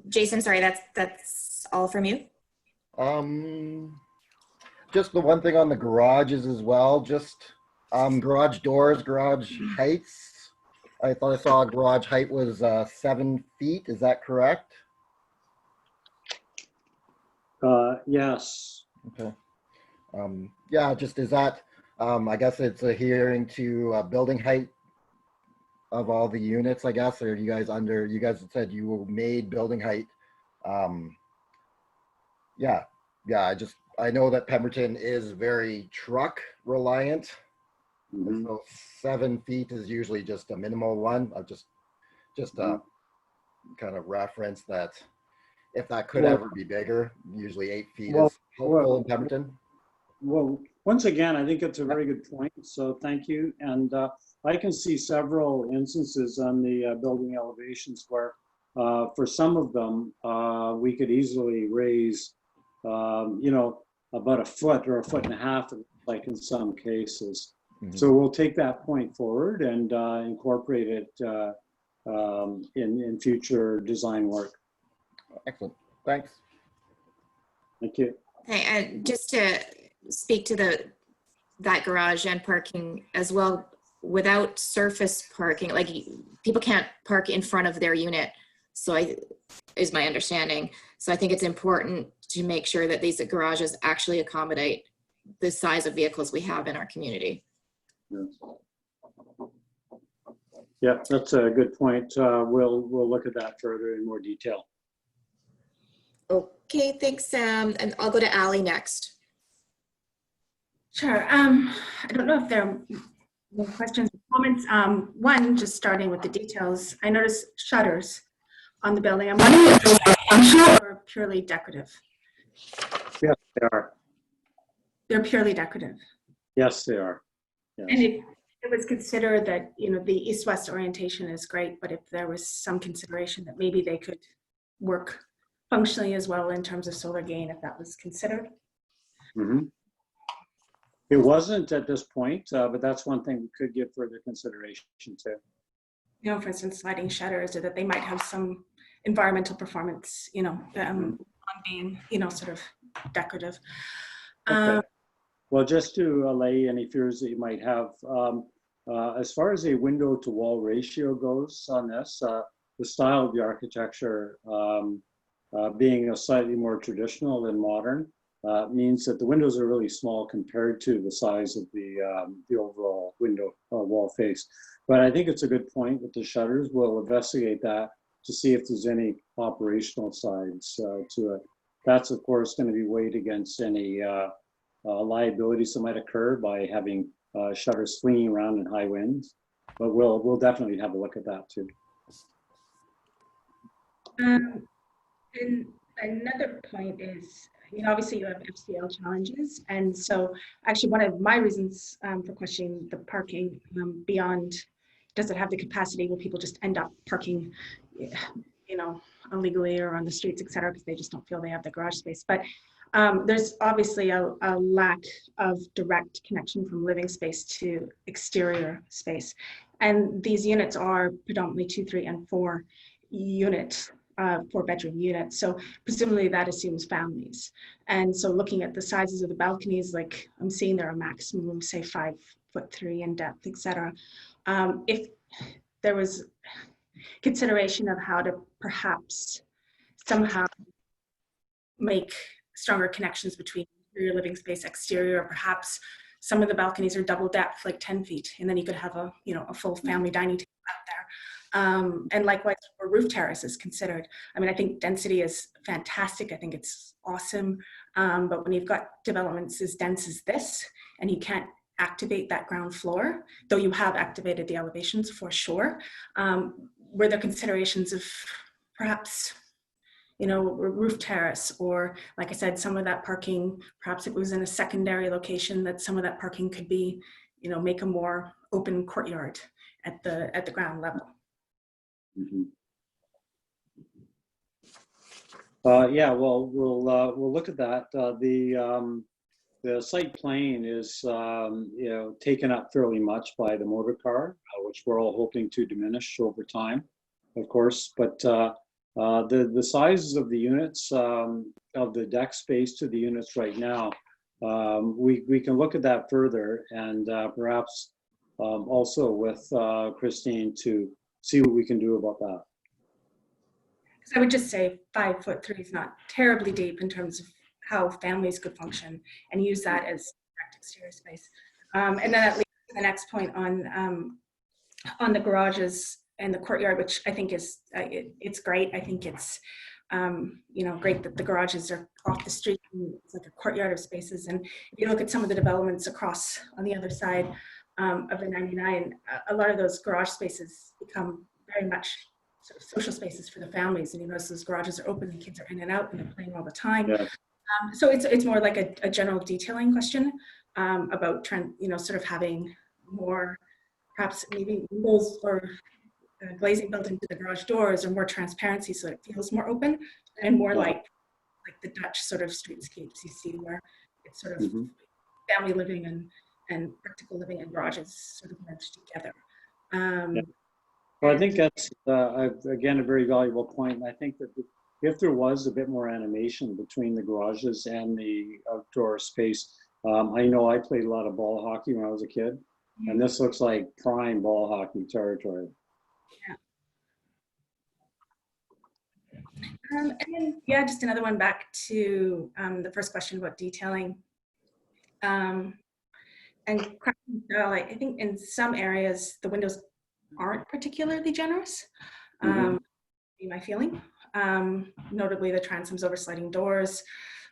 Jason, sorry, that's all from you? Just the one thing on the garages as well, just garage doors, garage heights. I thought I saw garage height was 7 feet. Is that correct? Yes. Okay. Yeah, just is that, I guess it's adhering to building height of all the units, I guess, or you guys said you made building height. Yeah, I know that Pemberton is very truck reliant. Mm-hmm. So 7 feet is usually just a minimal one. I've just kind of reference that if that could ever be bigger, usually 8 feet is helpful in Pemberton. Well, once again, I think it's a very good point. So thank you. And I can see several instances on the building elevations where for some of them, we could easily raise, about a foot or a foot and a half, like in some cases. Mm-hmm. So we'll take that point forward and incorporate it in future design work. Excellent. Thanks. Thank you. Okay, and just to speak to that garage and parking as well, without surface parking, like people can't park in front of their unit. So is my understanding. So I think it's important to make sure that these garages actually accommodate the size of vehicles we have in our community. Yes. Yeah, that's a good point. We'll look at that further in more detail. Okay, thanks, Sam. And I'll go to Ally next. Sure. I don't know if there are more questions or comments. One, just starting with the details, I noticed shutters on the building. I'm wondering if those are functional or purely decorative. Yes, they are. They're purely decorative. Yes, they are. Yes. And it was considered that, you know, the east-west orientation is great, but if there was some consideration that maybe they could work functionally as well in terms of solar gain, if that was considered. Mm-hmm. It wasn't at this point, but that's one thing we could give further consideration to. You know, for instance, sliding shutters, or that they might have some environmental performance, you know, on being, you know, sort of decorative. Okay. Well, just to allay any fears that you might have, as far as a window to wall ratio goes on this, the style of the architecture being a slightly more traditional than modern means that the windows are really small compared to the size of the overall window wall face. But I think it's a good point with the shutters. We'll investigate that to see if there's any operational sides to it. That's of course going to be weighed against any liabilities that might occur by having shutters swinging around in high winds. But we'll definitely have a look at that too. And another point is, you know, obviously you have FCL challenges. And so actually one of my reasons for questioning the parking beyond, does it have the capacity, will people just end up parking, you know, illegally or on the streets, et cetera, because they just don't feel they have the garage space. But there's obviously a lack of direct connection from living space to exterior space. And these units are predominantly 2, 3, and 4 units. 4-bedroom units. So presumably that assumes families. And so looking at the sizes of the balconies, like I'm seeing there are maximum, say 5'3" in depth, etc. If there was consideration of how to perhaps somehow make stronger connections between your living space, exterior, or perhaps some of the balconies are double depth, like 10 feet, and then you could have a, you know, a full family dining table out there. And likewise, where roof terrace is considered. I mean, I think density is fantastic. I think it's awesome. But when you've got developments as dense as this, and you can't activate that ground floor, though you have activated the elevations for sure, were there considerations of perhaps, you know, roof terrace, or like I said, some of that parking, perhaps it was in a secondary location, that some of that parking could be, you know, make a more open courtyard at the ground level. Mm-hmm. Yeah, well, we'll look at that. The site plane is you know, taken up fairly much by the motor car, which we're all hoping to diminish over time, of course. But the sizes of the units, of the deck space to the units right now, we can look at that further, and perhaps also with Christine to see what we can do about that. So I would just say 5'3" is not terribly deep in terms of how families could function, and use that as direct exterior space. And then that leads to the next point on the garages and the courtyard, which I think is it's great. I think it's you know, great that the garages are off the street and it's like a courtyard of spaces. And if you look at some of the developments across on the other side of the 99, a lot of those garage spaces become very much sort of social spaces for the families. And you notice those garages are open and kids are in and out and they're playing all the time. Yeah. So it's more like a general detailing question about you know, sort of having more, perhaps maybe windows or glazing built into the garage doors, or more transparency so it feels more open, and more like the Dutch sort of streetscapes you see, where it's sort of family living and practical living and garages sort of merged together. Yeah. Well, I think that's, again, a very valuable point. And I think that if there was a bit more animation between the garages and the outdoor space, I know I played a lot of ball hockey when I was a kid, and this looks like prime ball hockey territory. Yeah. And then, yeah, just another one back to the first question about detailing. And crafting style, I think in some areas, the windows aren't particularly generous. Be my feeling. Notably the transoms over sliding doors,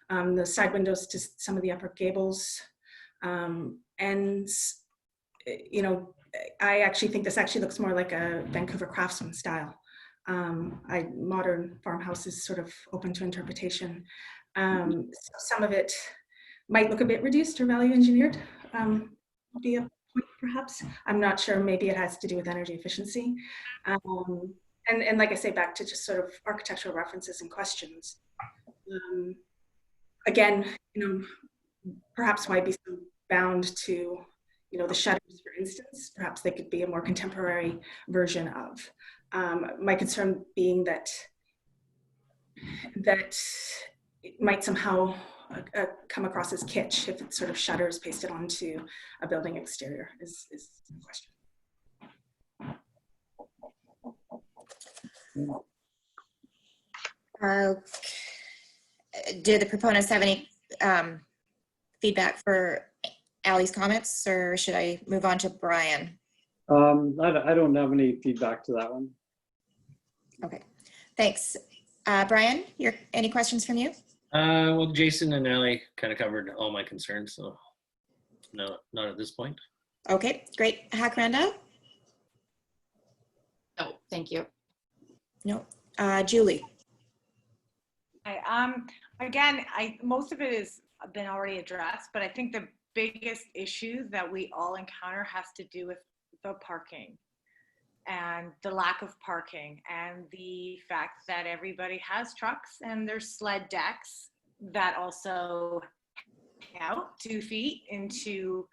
the side windows to some of the upper gables. And, you know, I actually think this actually looks more like a Vancouver craftsman style. Modern farmhouse is sort of open to interpretation. Some of it might look a bit reduced or value engineered, be a point perhaps. I'm not sure, maybe it has to do with energy efficiency. And like I say, back to just sort of architectural references and questions. Again, you know, perhaps why be so bound to, you know, the shutters, for instance. Perhaps they could be a more contemporary version of. My concern being that it might somehow come across as kitsch if it's sort of shutters pasted onto a building exterior is the question. Do the proponents have any feedback for Ally's comments, or should I move on to Brian? I don't have any feedback to that one. Okay, thanks. Brian, any questions from you? Well, Jason and Ally kind of covered all my concerns, so no, not at this point. Okay, great. Hakranda? No, thank you. No. Julie? Hi, again, most of it has been already addressed, but I think the biggest issue that we all encounter has to do with the parking and the lack of parking and the fact that everybody has trucks and there's sled decks that also hang out 2 feet into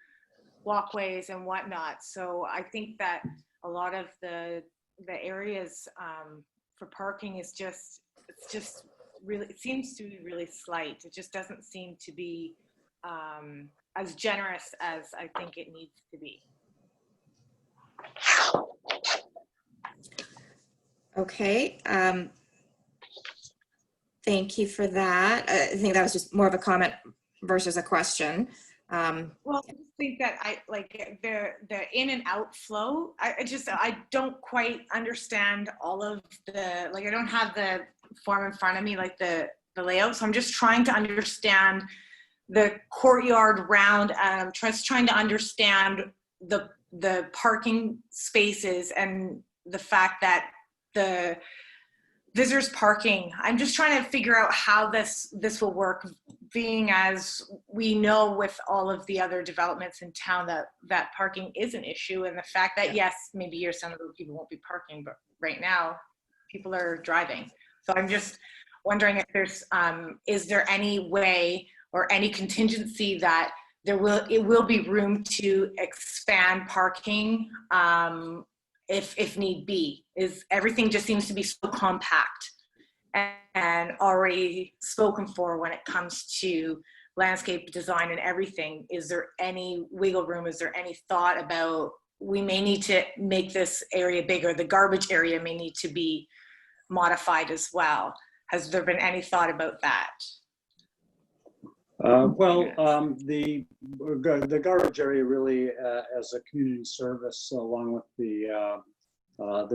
walkways and whatnot. So I think that a lot of the areas for parking is just really, it seems to be really slight. It just doesn't seem to be as generous as I think it needs to be. Okay, thank you for that. I think that was just more of a comment versus a question. Well, I just think that the in and out flow, I don't quite understand all of the, I don't have the form in front of me, like the layout. So I'm just trying to understand the courtyard round. And I'm just trying to understand the parking spaces and the fact that the visitors parking. I'm just trying to figure out how this will work, being as we know with all of the other developments in town that parking is an issue, and the fact that yes, maybe years down the road people won't be parking, but right now people are driving. So I'm just wondering if there's is there any way or any contingency that it will be room to expand parking if need be. Is everything just seems to be so compact and already spoken for when it comes to landscape design and everything. Is there any wiggle room? Is there any thought about we may need to make this area bigger? The garbage area may need to be modified as well. Has there been any thought about that? The garbage area really, as a community service, along with the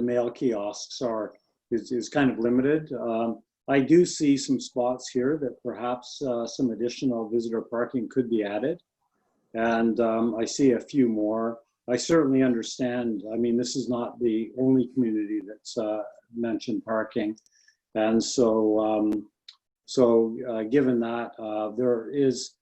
mail kiosks, is kind of limited. I do see some spots here that perhaps some additional visitor parking could be added, and I see a few more. I certainly understand. I mean, this is not the only community that's mentioned parking, and so. Given that, there is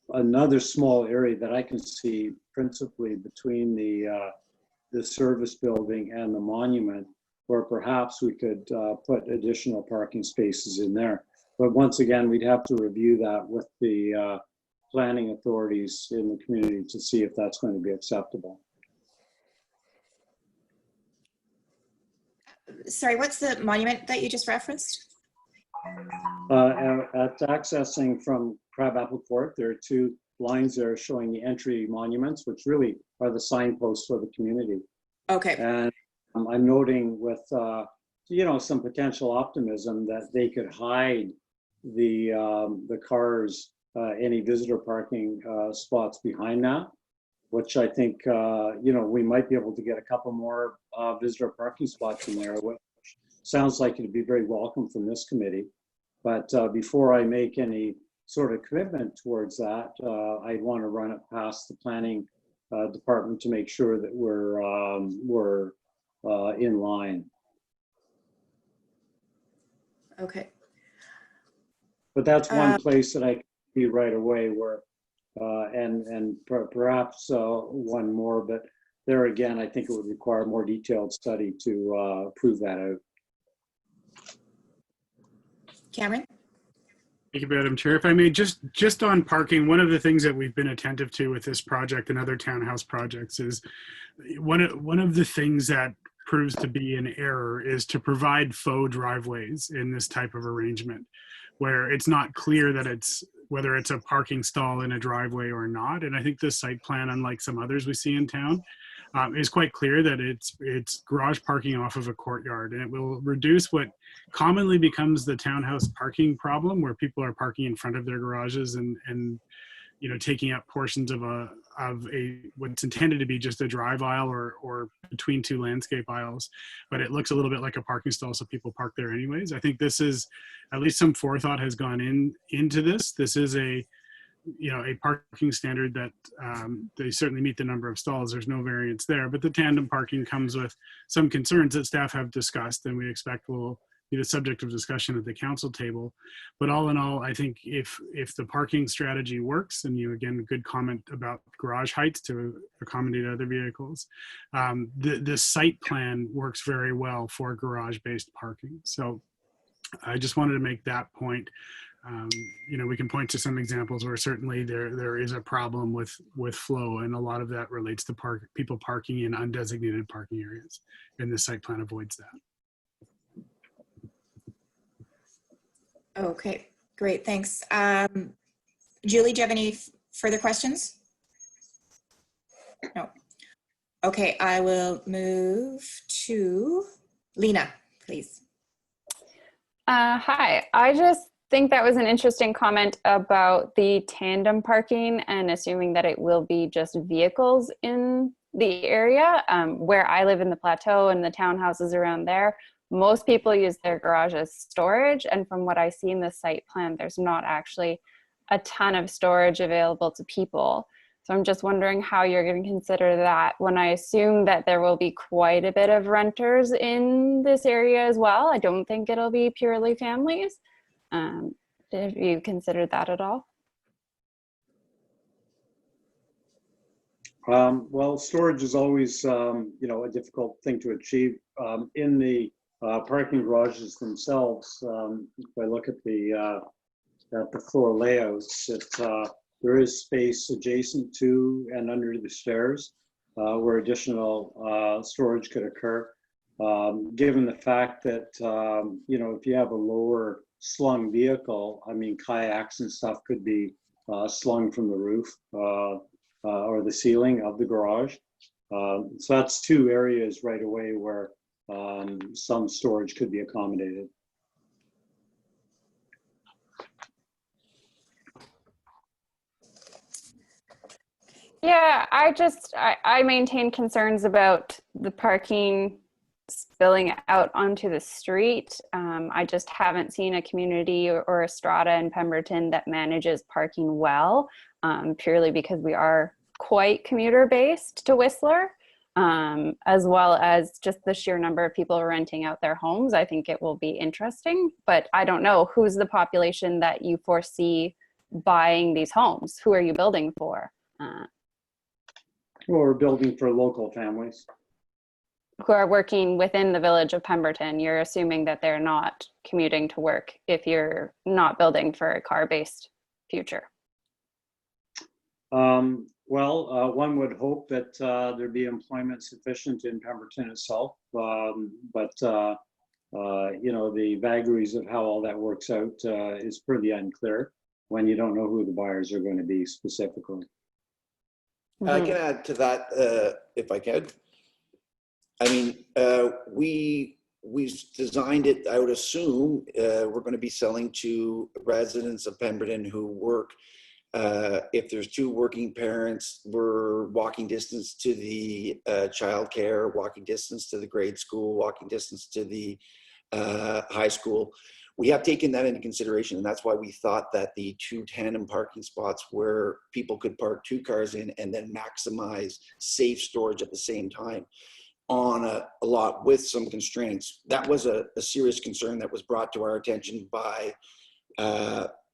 another small area that I can see principally between the service building and the monument, where perhaps we could put additional parking spaces in there. But once again, we'd have to review that with the planning authorities in the community to see if that's going to be acceptable. Sorry, what's the monument that you just referenced? At accessing from Crabapple Court, there are 2 lines there showing the entry monuments, which really are the signposts for the community. Okay. And I'm noting with some potential optimism that they could hide the cars, any visitor parking spots behind that. which I think, we might be able to get a couple more visitor parking spots in there, which sounds like it'd be very welcome from this committee. But before I make any sort of commitment towards that, I want to run it past the planning department to make sure that we're in line. Okay. But that's one place that I can see right away where, and perhaps one more, but there again, I think it would require more detailed study to prove that out. Cameron? Thank you, Madam Chair. If I may, just on parking, one of the things that we've been attentive to with this project and other townhouse projects is one of the things that proves to be an error is to provide faux driveways in this type of arrangement, where it's not clear that whether it's a parking stall in a driveway or not. And I think this site plan, unlike some others we see in town, is quite clear that it's garage parking off of a courtyard, and it will reduce what commonly becomes the townhouse parking problem, where people are parking in front of their garages and taking up portions of what's intended to be just a drive aisle or between two landscape aisles, but it looks a little bit like a parking stall, so people park there anyways. I think this is, at least some forethought has gone into this. This is a parking standard that they certainly meet the number of stalls. There's no variance there, but the tandem parking comes with some concerns that staff have discussed and we expect will be the subject of discussion at the council table. But all in all, I think if the parking strategy works, and again, good comment about garage heights to accommodate other vehicles, the site plan works very well for garage-based parking. So I just wanted to make that point. We can point to some examples where certainly there is a problem with flow, and a lot of that relates to people parking in undesignated parking areas, and the site plan avoids that. Okay, great, thanks. Julie, do you have any further questions? No. Okay, I will move to Lena, please. Hi, I just think that was an interesting comment about the tandem parking and assuming that it will be just vehicles in the area. Where I live in the plateau and the townhouses around there, most people use their garage as storage. And from what I see in the site plan, there's not actually a ton of storage available to people. So I'm just wondering how you're going to consider that when I assume that there will be quite a bit of renters in this area as well. I don't think it'll be purely families. Have you considered that at all? Well, storage is always, a difficult thing to achieve. In the parking garages themselves, if I look at the floor layouts, there is space adjacent to and under the stairs where additional storage could occur. Given the fact that, if you have a lower slung vehicle, I mean, kayaks and stuff could be slung from the roof or the ceiling of the garage. So that's two areas right away where some storage could be accommodated. Yeah, I maintain concerns about the parking spilling out onto the street. I just haven't seen a community or a strata in Pemberton that manages parking well, purely because we are quite commuter based to Whistler, as well as just the sheer number of people renting out their homes. I think it will be interesting, but I don't know who's the population that you foresee buying these homes. Who are you building for? Well, we're building for local families. Who are working within the village of Pemberton. You're assuming that they're not commuting to work if you're not building for a car-based future. One would hope that there'd be employment sufficient in Pemberton itself, but the vagaries of how all that works out is pretty unclear when you don't know who the buyers are going to be specifically. I can add to that if I could. I mean, we designed it, I would assume, we're going to be selling to residents of Pemberton who work if there's two working parents, we're walking distance to the childcare, walking distance to the grade school, walking distance to the high school. We have taken that into consideration, and that's why we thought that the 2 tandem parking spots where people could park 2 cars in and then maximize safe storage at the same time on a lot with some constraints. That was a serious concern that was brought to our attention by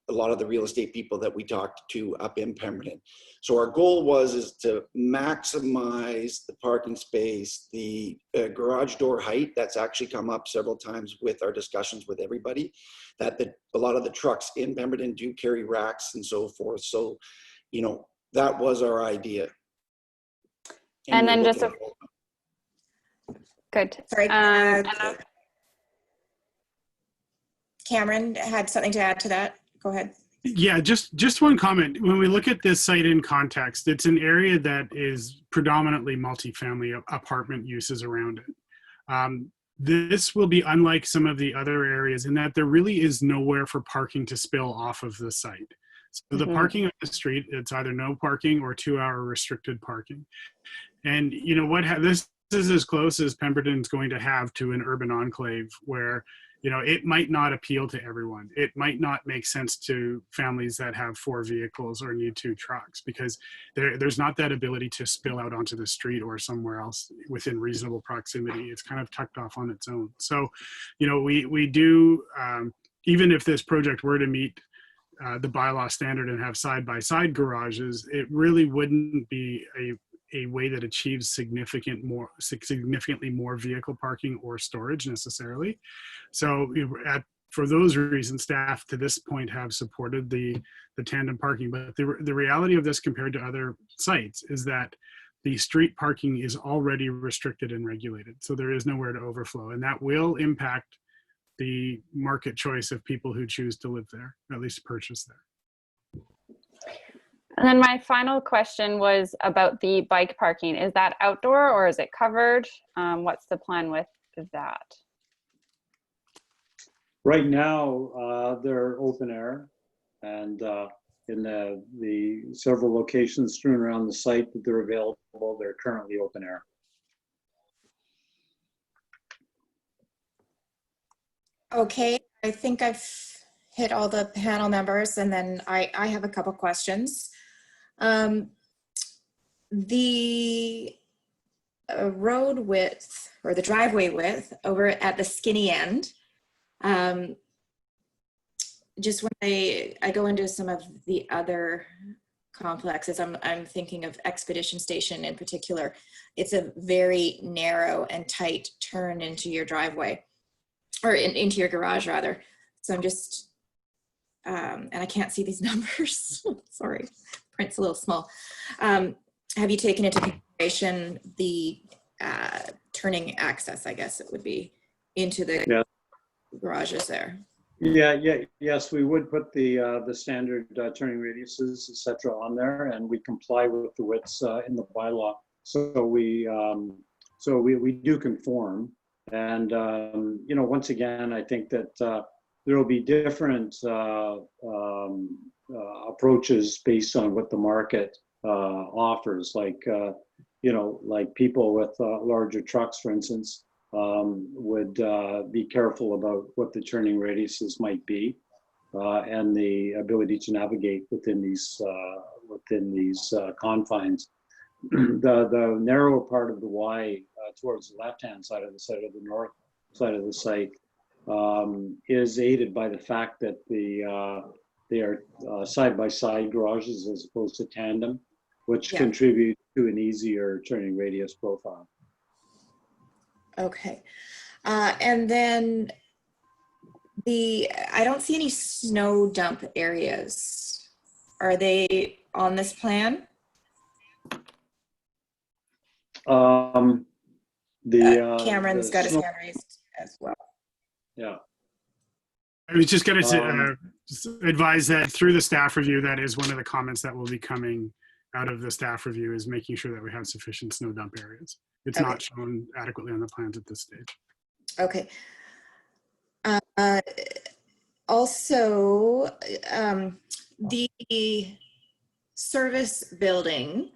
a lot of the real estate people that we talked to up in Pemberton. So our goal is to maximize the parking space, the garage door height. That's actually come up several times with our discussions with everybody, that a lot of the trucks in Pemberton do carry racks and so forth. So, you know, that was our idea. And then just good. Sorry, Cameron had something to add to that. Go ahead. Yeah, just one comment. When we look at this site in context, it's an area that is predominantly multifamily apartment uses around it. This will be unlike some of the other areas in that there really is nowhere for parking to spill off of the site. So the parking on the street, it's either no parking or 2-hour restricted parking. And you know what, this is as close as Pemberton's going to have to an urban enclave where, you know, it might not appeal to everyone. It might not make sense to families that have 4 vehicles or need 2 trucks because there's not that ability to spill out onto the street or somewhere else within reasonable proximity. It's kind of tucked off on its own. So, you know, we do, even if this project were to meet the bylaw standard and have side-by-side garages, it really wouldn't be a way that achieves significantly more vehicle parking or storage necessarily. So for those reasons, staff to this point have supported the tandem parking. But the reality of this compared to other sites is that the street parking is already restricted and regulated. So there is nowhere to overflow. And that will impact the market choice of people who choose to live there, at least purchase there. And then my final question was about the bike parking. Is that outdoor or is it covered? What's the plan with that? Right now, they're open air, and in the several locations strewn around the site that they're available, they're currently open air. Okay, I think I've hit all the panel members, and then I have a couple questions. The road width or the driveway width over at the skinny end, just when I go into some of the other complexes, I'm thinking of Expedition Station in particular. It's a very narrow and tight turn into your driveway, or into your garage rather. So I'm just, and I can't see these numbers. Sorry, print's a little small. Have you taken into consideration the turning access, I guess it would be, into the garages there? Yes, we would put the standard turning radiuses, etc., on there, and we comply with the widths in the bylaw. So we do conform, and you know, once again, I think that there will be different approaches based on what the market offers. Like you know, like people with larger trucks, for instance, would be careful about what the turning radiuses might be, and the ability to navigate within these confines. The narrower part of the Y towards the left-hand side of the site, or the north side of the site, is aided by the fact that they are side-by-side garages as opposed to tandem, which contribute to an easier turning radius profile. Okay. And then I don't see any snow dump areas. Are they on this plan? Cameron's got his hand raised as well. Yeah. I was just going to advise that through the staff review, that is one of the comments that will be coming out of the staff review, is making sure that we have sufficient snow dump areas. It's not shown adequately on the plans at this stage. Okay. Also, service building,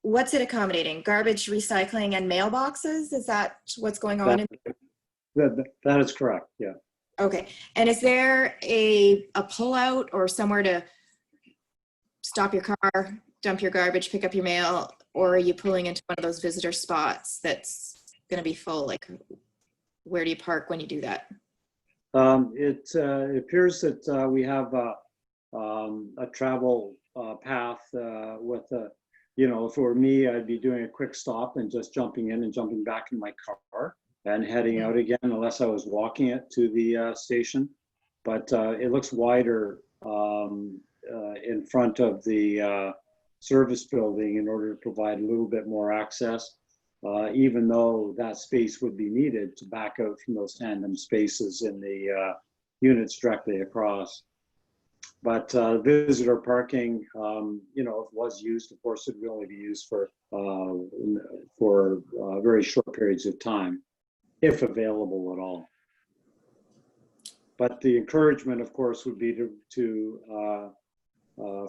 what's it accommodating? Garbage, recycling, and mailboxes? Is that what's going on? That is correct, yeah. Okay, and is there a pullout or somewhere to stop your car, dump your garbage, pick up your mail, or are you pulling into one of those visitor spots that's going to be full? Like, where do you park when you do that? It appears that we have a travel path with a, you know, if it were me, I'd be doing a quick stop and just jumping in and jumping back in my car and heading out again, unless I was walking it to the station. But it looks wider in front of the service building in order to provide a little bit more access, even though that space would be needed to back out from those tandem spaces in the units directly across. But visitor parking, you know, if it was used, of course, it would only be used for very short periods of time, if available at all. But the encouragement, of course, would be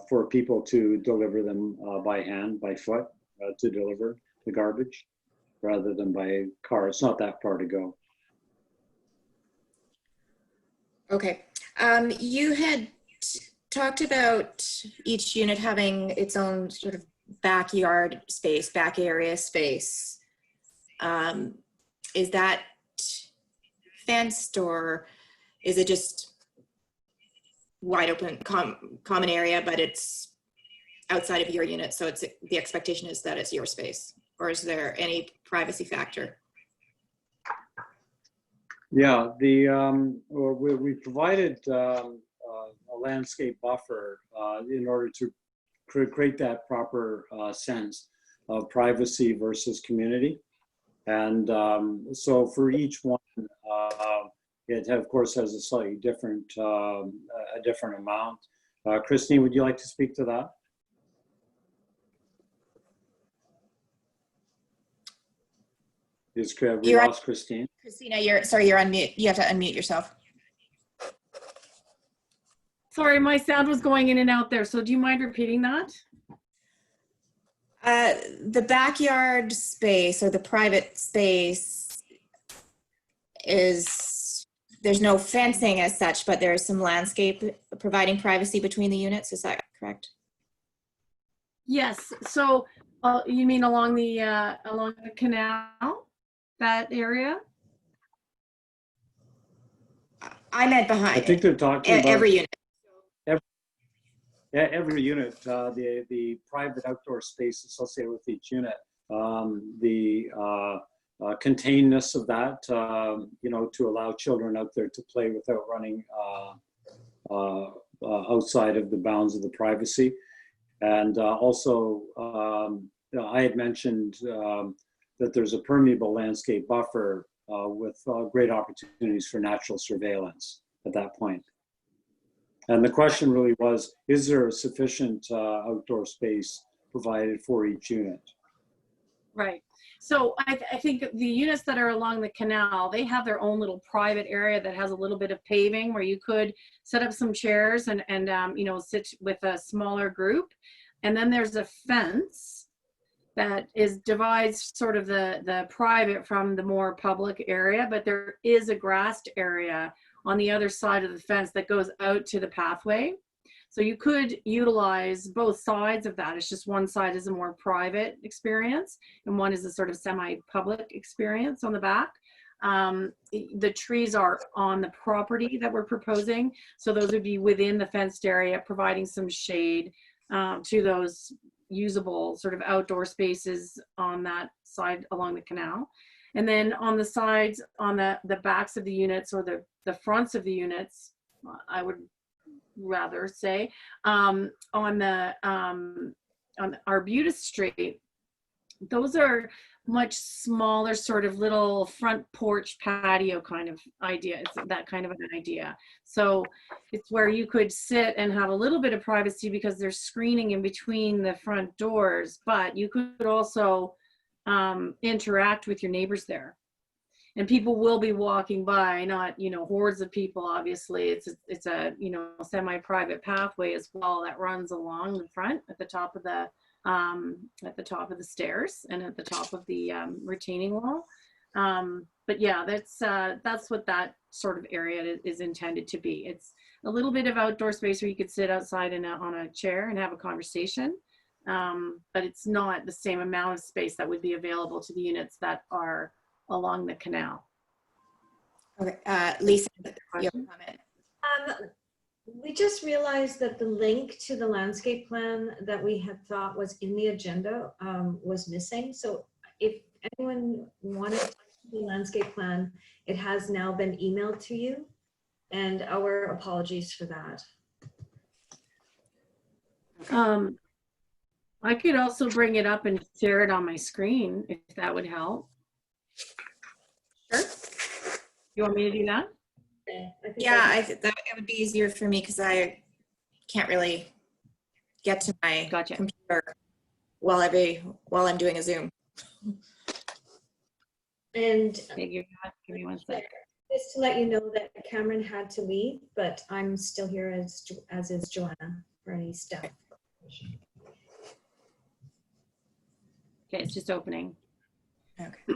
for people to deliver them by hand, by foot, to deliver the garbage, rather than by car. It's not that far to go. Okay. You had talked about each unit having its own sort of backyard space, back area space. Is that fenced, or is it just wide open common area, but it's outside of your unit, so it's the expectation is that it's your space? Or is there any privacy factor? Yeah, we provided a landscape buffer in order to create that proper sense of privacy versus community. And so for each one, it of course has a slightly different amount. Christine, would you like to speak to that? We lost Christine. Christina, you're on mute. You have to unmute yourself. Sorry, my sound was going in and out there. So do you mind repeating that? The backyard space or the private space there's no fencing as such, but there's some landscape providing privacy between the units. Is that correct? Yes. So you mean along the canal, that area? I meant behind. I think they're talking about every unit. Every unit, the private outdoor space associated with each unit, the containedness of that, you know, to allow children out there to play without running outside of the bounds of the privacy. And also, you know, I had mentioned that there's a permeable landscape buffer with great opportunities for natural surveillance at that point. And the question really was, is there a sufficient outdoor space provided for each unit? Right. So I think the units that are along the canal, they have their own little private area that has a little bit of paving where you could set up some chairs and you know, sit with a smaller group. And then there's a fence that divides sort of the private from the more public area, but there is a grassed area on the other side of the fence that goes out to the pathway. So you could utilize both sides of that. It's just one side is a more private experience and one is a sort of semi-public experience on the back. The trees are on the property that we're proposing. So those would be within the fenced area, providing some shade to those usable sort of outdoor spaces on that side along the canal. And then on the sides, on the backs of the units or the fronts of the units, I would rather say, on Arbutus Street, those are much smaller, sort of little front porch patio kind of idea. It's that kind of an idea. So it's where you could sit and have a little bit of privacy because there's screening in between the front doors, but you could also interact with your neighbors there. and people will be walking by, not, you know, hordes of people. Obviously, it's a you know, semi-private pathway as well that runs along the front at the top of the stairs and at the top of the retaining wall. But yeah, that's what that sort of area is intended to be. It's a little bit of outdoor space where you could sit outside on a chair and have a conversation. But it's not the same amount of space that would be available to the units that are along the canal. Okay, Lisa, you have a comment? We just realized that the link to the landscape plan that we had thought was in the agenda was missing. So if anyone wanted the landscape plan, it has now been emailed to you, and our apologies for that. I could also bring it up and share it on my screen if that would help. Sure. You want me to do that? Yeah, that it would be easier for me because I can't really get to my computer while I'm doing a Zoom. And give me one sec. Just to let you know that Cameron had to leave, but I'm still here as is Joanna for any staff. Okay, it's just opening. Okay.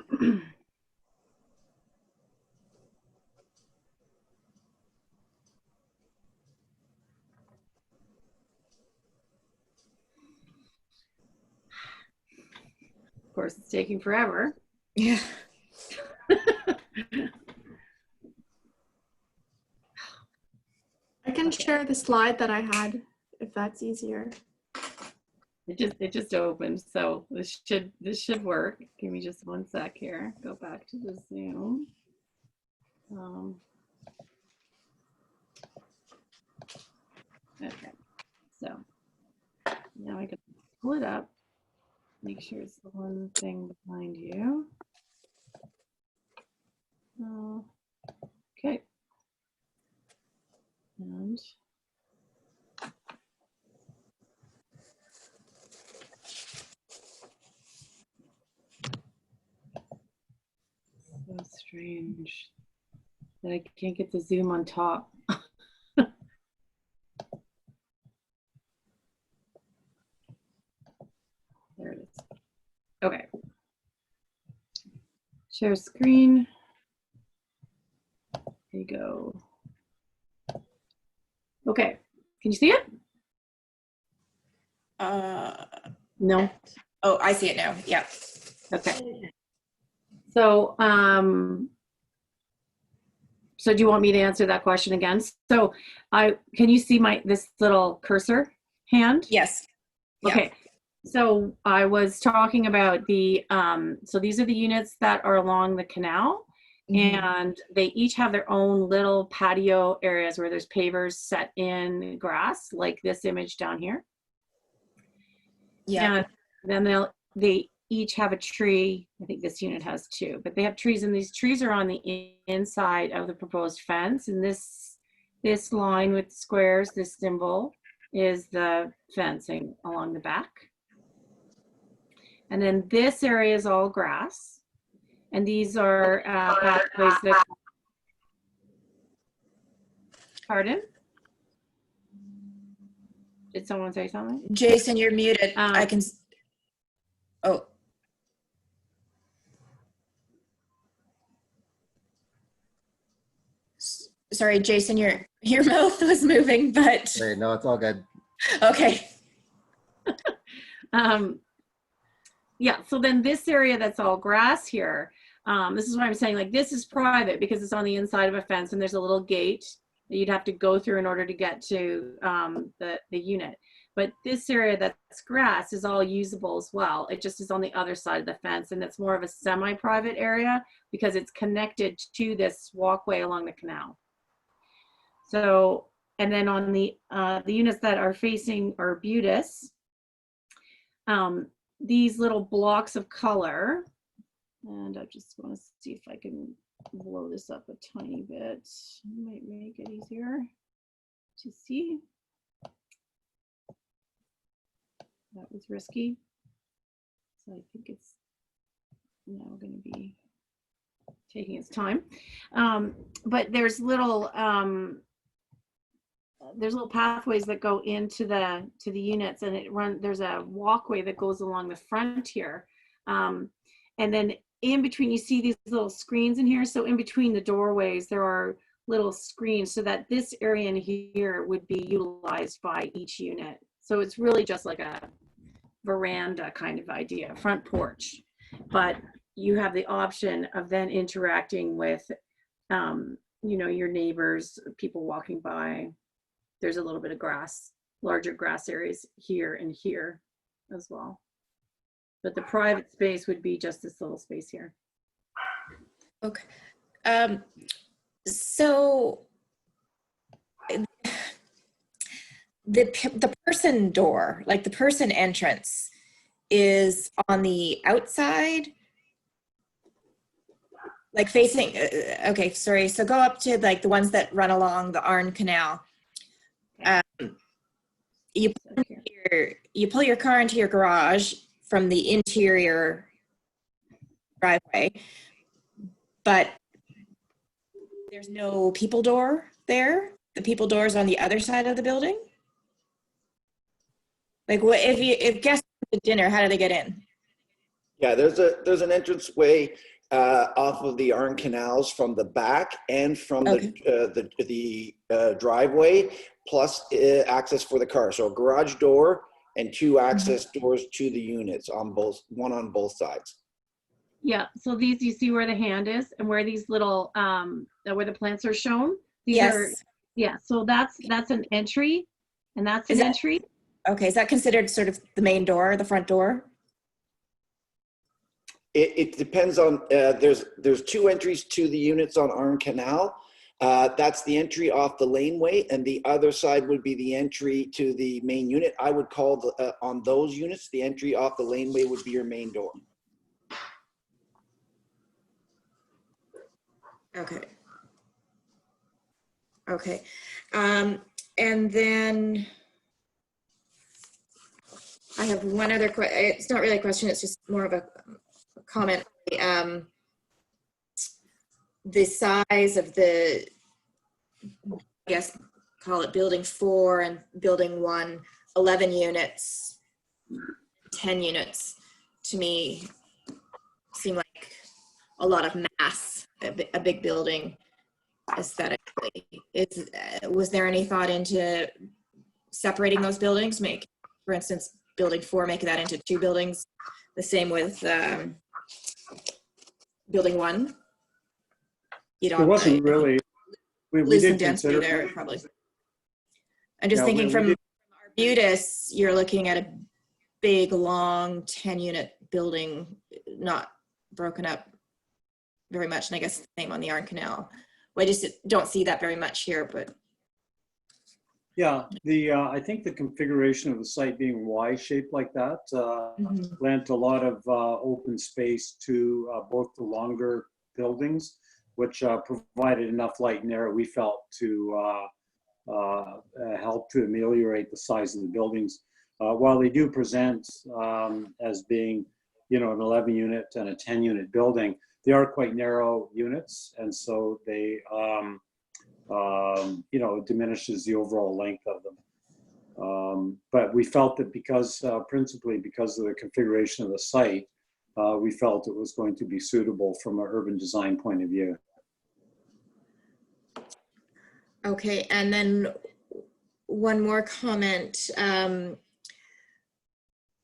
Of course, it's taking forever. Yeah. I can share the slide that I had if that's easier. It just opened, so this should work. Give me just one sec here. Go back to the Zoom. Okay, so now I can pull it up. Make sure it's the one thing behind you. Okay. And so strange that I can't get the Zoom on top. There it is. Okay. Share screen. There you go. Okay. Can you see it? No. Oh, I see it now. Yeah. Okay. So, so do you want me to answer that question again? So can you see this little cursor hand? Yes. Okay. Yeah. So I was talking about so these are the units that are along the canal, and they each have their own little patio areas where there's pavers set in grass, like this image down here. Yeah. And then they each have a tree. I think this unit has two, but they have trees, and these trees are on the inside of the proposed fence. And this line with squares, this symbol, is the fencing along the back. And then this area is all grass. And these are pathways that, pardon? Did someone say something? Jason, you're muted. I can, oh. Sorry, Jason, your mouth was moving, but. Wait, no, it's all good. Okay. Yeah, so then this area that's all grass here, this is what I'm saying, like this is private because it's on the inside of a fence and there's a little gate that you'd have to go through in order to get to the unit. But this area that's grass is all usable as well. It just is on the other side of the fence, and it's more of a semi-private area because it's connected to this walkway along the canal. So, and then on the units that are facing arbutus, these little blocks of color, and I just want to see if I can blow this up a tiny bit. Might make it easier to see. That was risky. So I think it's now going to be taking its time. But there's little pathways that go into the units, and there's a walkway that goes along the front here. And then in between, you see these little screens in here. So in between the doorways, there are little screens so that this area in here would be utilized by each unit. So it's really just like a veranda kind of idea, front porch. But you have the option of then interacting with, you know, your neighbors, people walking by. There's a little bit of grass, larger grass areas here and here as well. But the private space would be just this little space here. Okay. So the person door, like the person entrance, is on the outside, like facing, okay, sorry. So go up to like the ones that run along the Arn Canal. You pull your car into your garage from the interior driveway, but there's no people door there. The people door is on the other side of the building. Like, what if guests come to dinner, how do they get in? Yeah, there's an entranceway off of the Arn Canals from the back and from the driveway, plus access for the car. So a garage door and two access doors to the units on one on both sides. Yeah, so these, you see where the hand is and where these little, where the plants are shown? These are, yeah, so that's an entry, and that's an entry. Okay, is that considered sort of the main door, the front door? It depends on, there's two entries to the units on Arn Canal. That's the entry off the laneway, and the other side would be the entry to the main unit. I would call on those units, the entry off the laneway would be your main door. Okay. Okay. And then I have one other question. It's not really a question, it's just more of a comment. The size of the, I guess, call it building 4 and building 1, 11 units, 10 units, to me seem like a lot of mass, a big building aesthetically. Was there any thought into separating those buildings? Make, for instance, building 4, make that into 2 buildings. The same with building 1. You don't. It wasn't really. We did density consider there, probably. I'm just thinking from Arbutus, you're looking at a big, long 10-unit building, not broken up very much, and I guess the same on the Arn Canal. Well, I just don't see that very much here, but. Yeah, I think the configuration of the site being Y-shaped like that lent a lot of open space to both the longer buildings, which provided enough light and air, we felt, to help to ameliorate the size of the buildings. While they do present as being, you know, an 11-unit and a 10-unit building, they are quite narrow units, and so they, you know, it diminishes the overall length of them. But we felt that because, principally because of the configuration of the site, we felt it was going to be suitable from an urban design point of view. Okay, and then one more comment.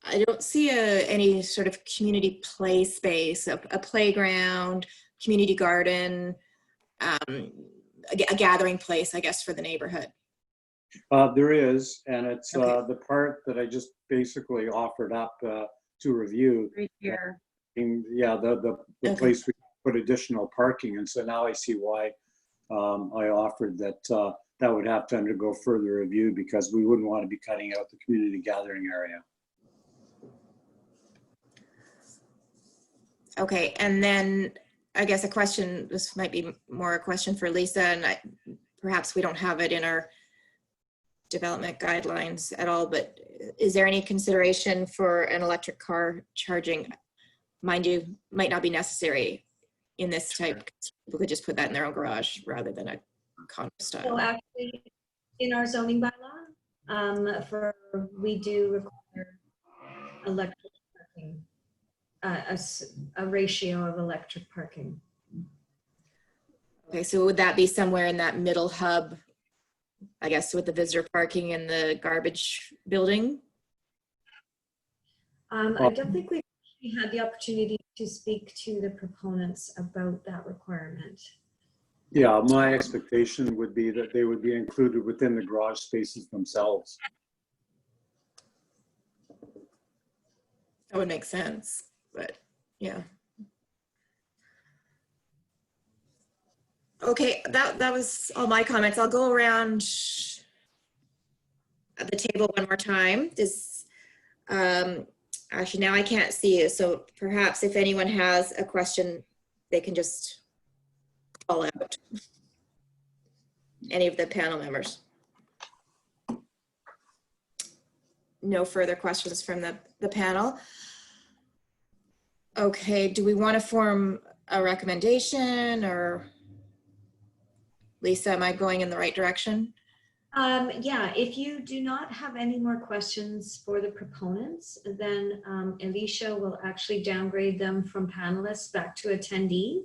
I don't see any sort of community play space, a playground, community garden, a gathering place, I guess, for the neighborhood. There is, and it's the part that I just basically offered up to review. Right here. Yeah, the place we put additional parking, and so now I see why I offered that that would have to undergo further review, because we wouldn't want to be cutting out the community gathering area. Okay, and then I guess a question, this might be more a question for Lisa, and perhaps we don't have it in our development guidelines at all, but is there any consideration for an electric car charging? Mind you, might not be necessary in this type, people could just put that in their own garage rather than a condo style. So actually, in our zoning bylaw, we do require electric parking, a ratio of electric parking. Okay, so would that be somewhere in that middle hub, I guess, with the visitor parking and the garbage building? I don't think we had the opportunity to speak to the proponents about that requirement. Yeah, my expectation would be that they would be included within the garage spaces themselves. That would make sense, but yeah. Okay, that was all my comments. I'll go around the table one more time. Actually, now I can't see you, so perhaps if anyone has a question, they can just call out. Any of the panel members. No further questions from the panel. Okay, do we want to form a recommendation, or Lisa, am I going in the right direction? Yeah, if you do not have any more questions for the proponents, then Alicia will actually downgrade them from panelists back to attendee,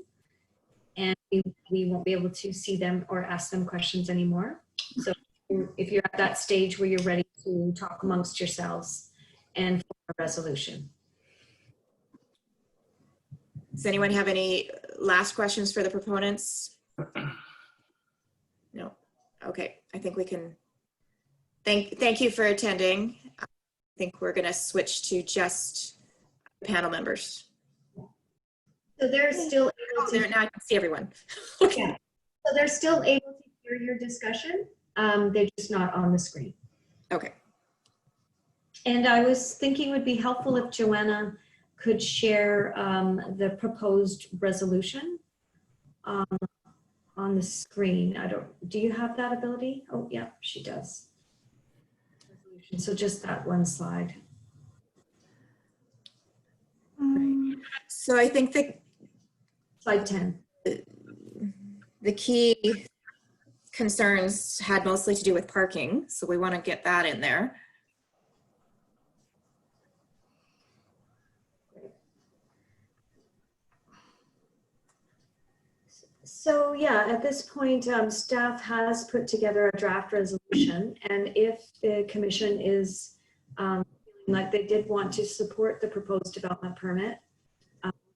and we won't be able to see them or ask them questions anymore. So if you're at that stage where you're ready to talk amongst yourselves and form a resolution. Does anyone have any last questions for the proponents? No. Okay, I think we can. Thank you for attending. I think we're going to switch to just panel members. So they're still able to. Now I can see everyone. Yeah. So they're still able to hear your discussion. They're just not on the screen. Okay. And I was thinking it would be helpful if Joanna could share the proposed resolution on the screen. Do you have that ability? Oh, yeah, she does. So just that one slide. So I think that slide 10. The key concerns had mostly to do with parking, so we want to get that in there. So yeah, at this point, staff has put together a draft resolution, and if the commission is feeling like they did want to support the proposed development permit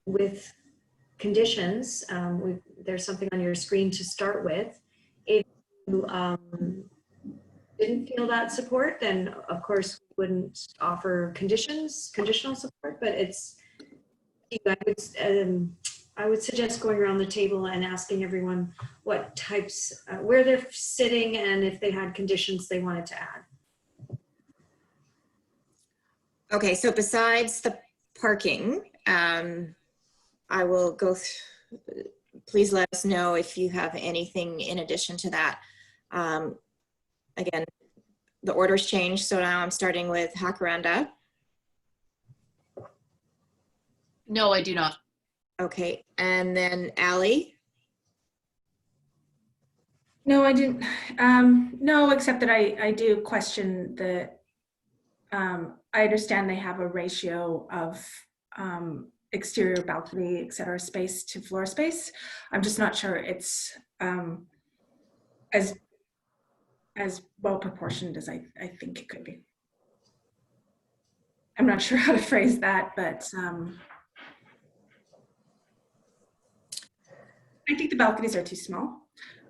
with conditions, there's something on your screen to start with. If you didn't feel that support, then of course we wouldn't offer conditional support, but it's, I would suggest going around the table and asking everyone what types, where they're sitting, and if they had conditions they wanted to add. Okay, so besides the parking, I will go, please let us know if you have anything in addition to that. Again, the order's changed, so now I'm starting with Hakaranda. No, I do not. Okay, and then Allie? No, I didn't. No, except that I do question the, I understand they have a ratio of exterior balcony, et cetera, space to floor space. I'm just not sure it's as well proportioned as I think it could be. I'm not sure how to phrase that, but I think the balconies are too small.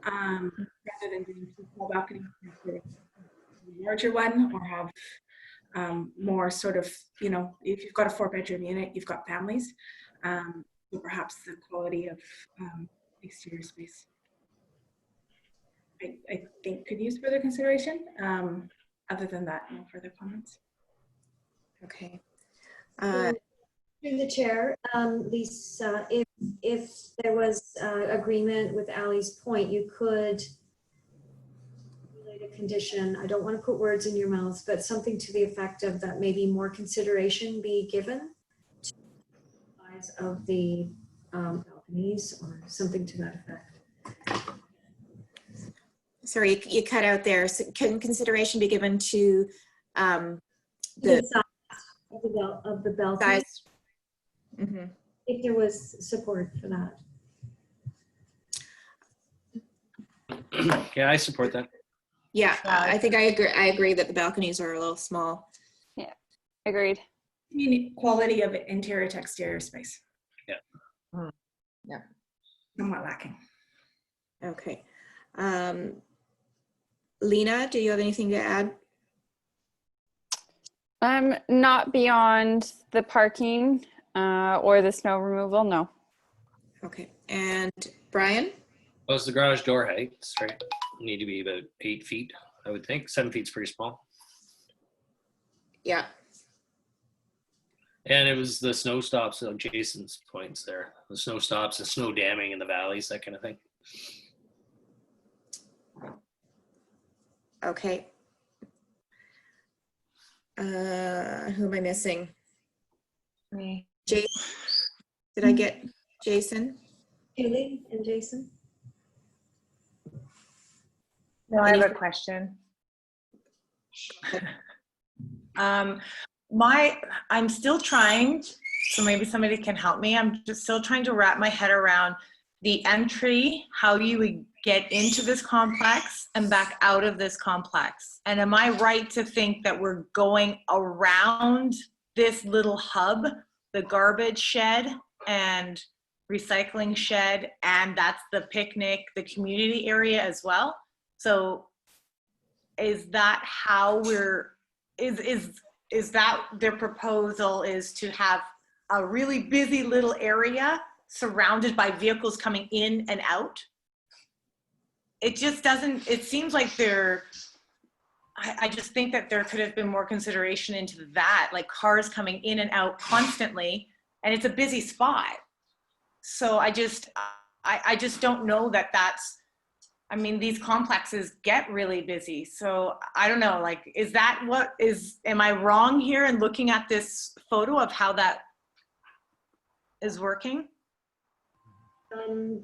Rather than doing two small balconies, a larger one, or have more sort of, you know, if you've got a 4-bedroom unit, you've got families, so perhaps the quality of exterior space, I think could use further consideration. Other than that, no further comments. Okay. Through the chair, Lisa, if there was agreement with Allie's point, you could relate a condition. I don't want to put words in your mouths, but something to the effect of that maybe more consideration be given to the size of the balcony. balconies or something to that effect. Sorry, you cut out there. So can consideration be given to The the size of the balcony, size? Mhm. if there was support for that. Yeah, I support that. Yeah, I think I agree that the balconies are a little small. Yeah, agreed. I mean, quality of interior to exterior space. Yeah. Yeah. Somewhat lacking. Okay. Lena, do you have anything to add? Not beyond the parking or the snow removal, no. Okay. And Brian? Well, it's the garage door heights, right? Need to be about 8 feet, I would think. 7 feet's pretty small. Yeah. And it was the snow stops, so Jason's points there. The snow stops, the snow damming in the valleys, that kind of thing. Okay. Who am I missing? Me. Jason? Did I get Jason? Julie and Jason? No, I have a question. I'm still trying, so maybe somebody can help me. I'm just still trying to wrap my head around the entry, how you would get into this complex and back out of this complex. And am I right to think that we're going around this little hub, the garbage shed and recycling shed, and that's the picnic, the community area as well? So is that how is that their proposal, is to have a really busy little area surrounded by vehicles coming in and out? It just doesn't, it seems like I just think that there could have been more consideration into that, like cars coming in and out constantly, and it's a busy spot. So I just don't know that that's, I mean, these complexes get really busy. So I don't know, like, is that what is, am I wrong here in looking at this photo of how that is working? I'm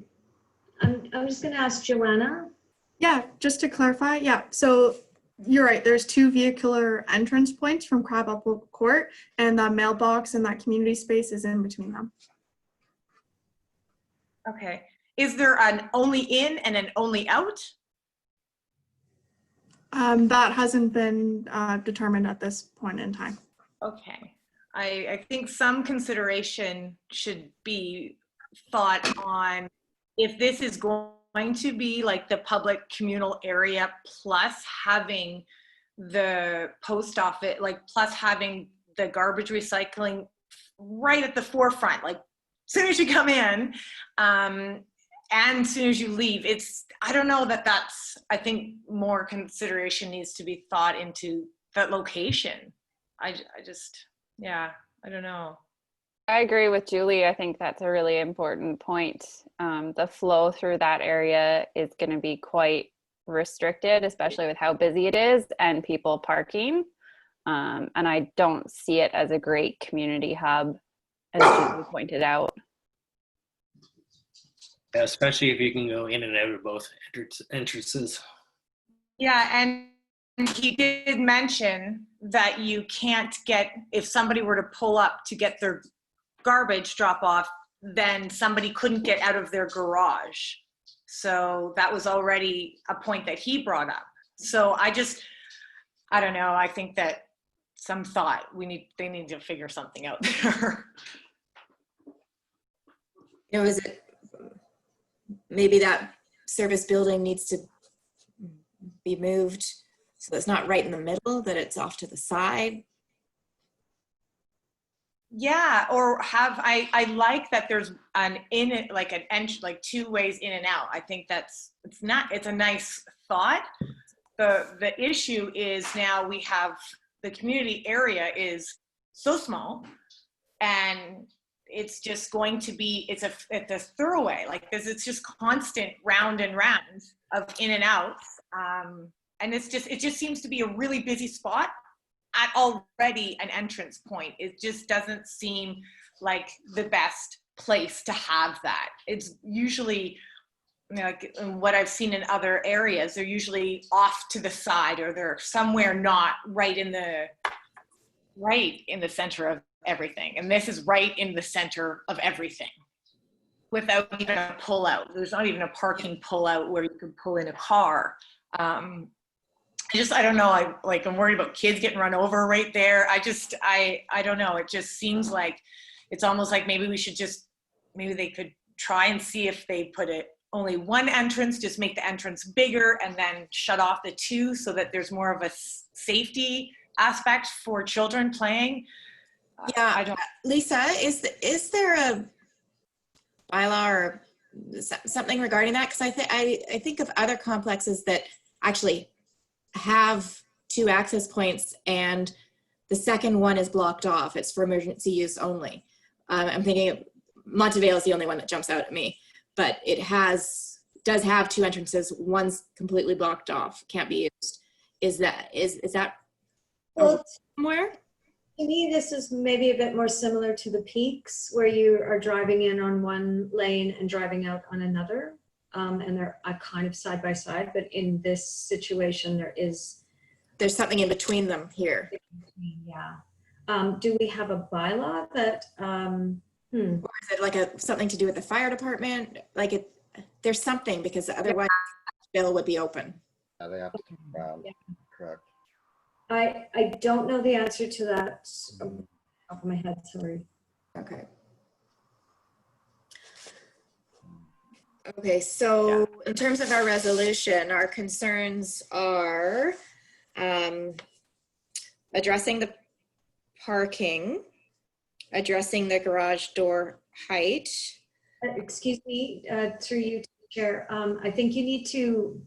just going to ask Joanna. Yeah, just to clarify, yeah. So you're right. There's 2 vehicular entrance points from Crabapple Court, and that mailbox and that community space is in between them. Okay. Is there an only in and an only out? That hasn't been determined at this point in time. Okay. I think some consideration should be thought on if this is going to be like the public communal area, plus having the post office, like plus having the garbage recycling right at the forefront, like as soon as you come in, and as soon as you leave. It's, I don't know that that's, I think more consideration needs to be thought into that location. I just, yeah, I don't know. I agree with Julie. I think that's a really important point. The flow through that area is going to be quite restricted, especially with how busy it is and people parking. And I don't see it as a great community hub, as Julie pointed out. Yeah, especially if you can go in and out of both entrances. Yeah, and he did mention that you can't get, if somebody were to pull up to get their garbage drop off, then somebody couldn't get out of their garage. So that was already a point that he brought up. So I don't know, I think that some thought, they need to figure something out there. You know, is it, maybe that service building needs to be moved so it's not right in the middle, that it's off to the side? Yeah, or have, I like that there's an in, like an entry, like 2 ways in and out. I think that's, it's a nice thought. The issue is now we have, the community area is so small, and it's just going to be, it's a thoroughway, like this, it's just constant round and round of in and outs. And it just seems to be a really busy spot at already an entrance point. It just doesn't seem like the best place to have that. It's usually, you know, like what I've seen in other areas, they're usually off to the side, or they're somewhere not right in the center of everything. And this is right in the center of everything without even a pull out. There's not even a parking pull out where you can pull in a car. I don't know. I'm worried about kids getting run over right there. I don't know. It just seems like it's almost like maybe they could try and see if they put only one entrance, just make the entrance bigger and then shut off the two so that there's more of a safety aspect for children playing. Yeah, Lisa, is there a bylaw or something regarding that? Because I think of other complexes that actually have 2 access points and the second one is blocked off. It's for emergency use only. I'm thinking Montevale is the only one that jumps out at me, but it does have 2 entrances. One's completely blocked off, can't be used. Is that well, somewhere? To me, this is maybe a bit more similar to the Peaks, where you are driving in on one lane and driving out on another, and they're kind of side by side. But in this situation, there's something in between them here. Yeah. Do we have a bylaw that? Or is it like something to do with the fire department? There's something, because otherwise the bill would be open. Yeah, they have to turn around. Yeah. Correct. I don't know the answer to that off the top of my head, sorry. Okay. Okay, so in terms of our resolution, our concerns are addressing the parking, addressing the garage door height. Excuse me, through you, Chair. I think you need to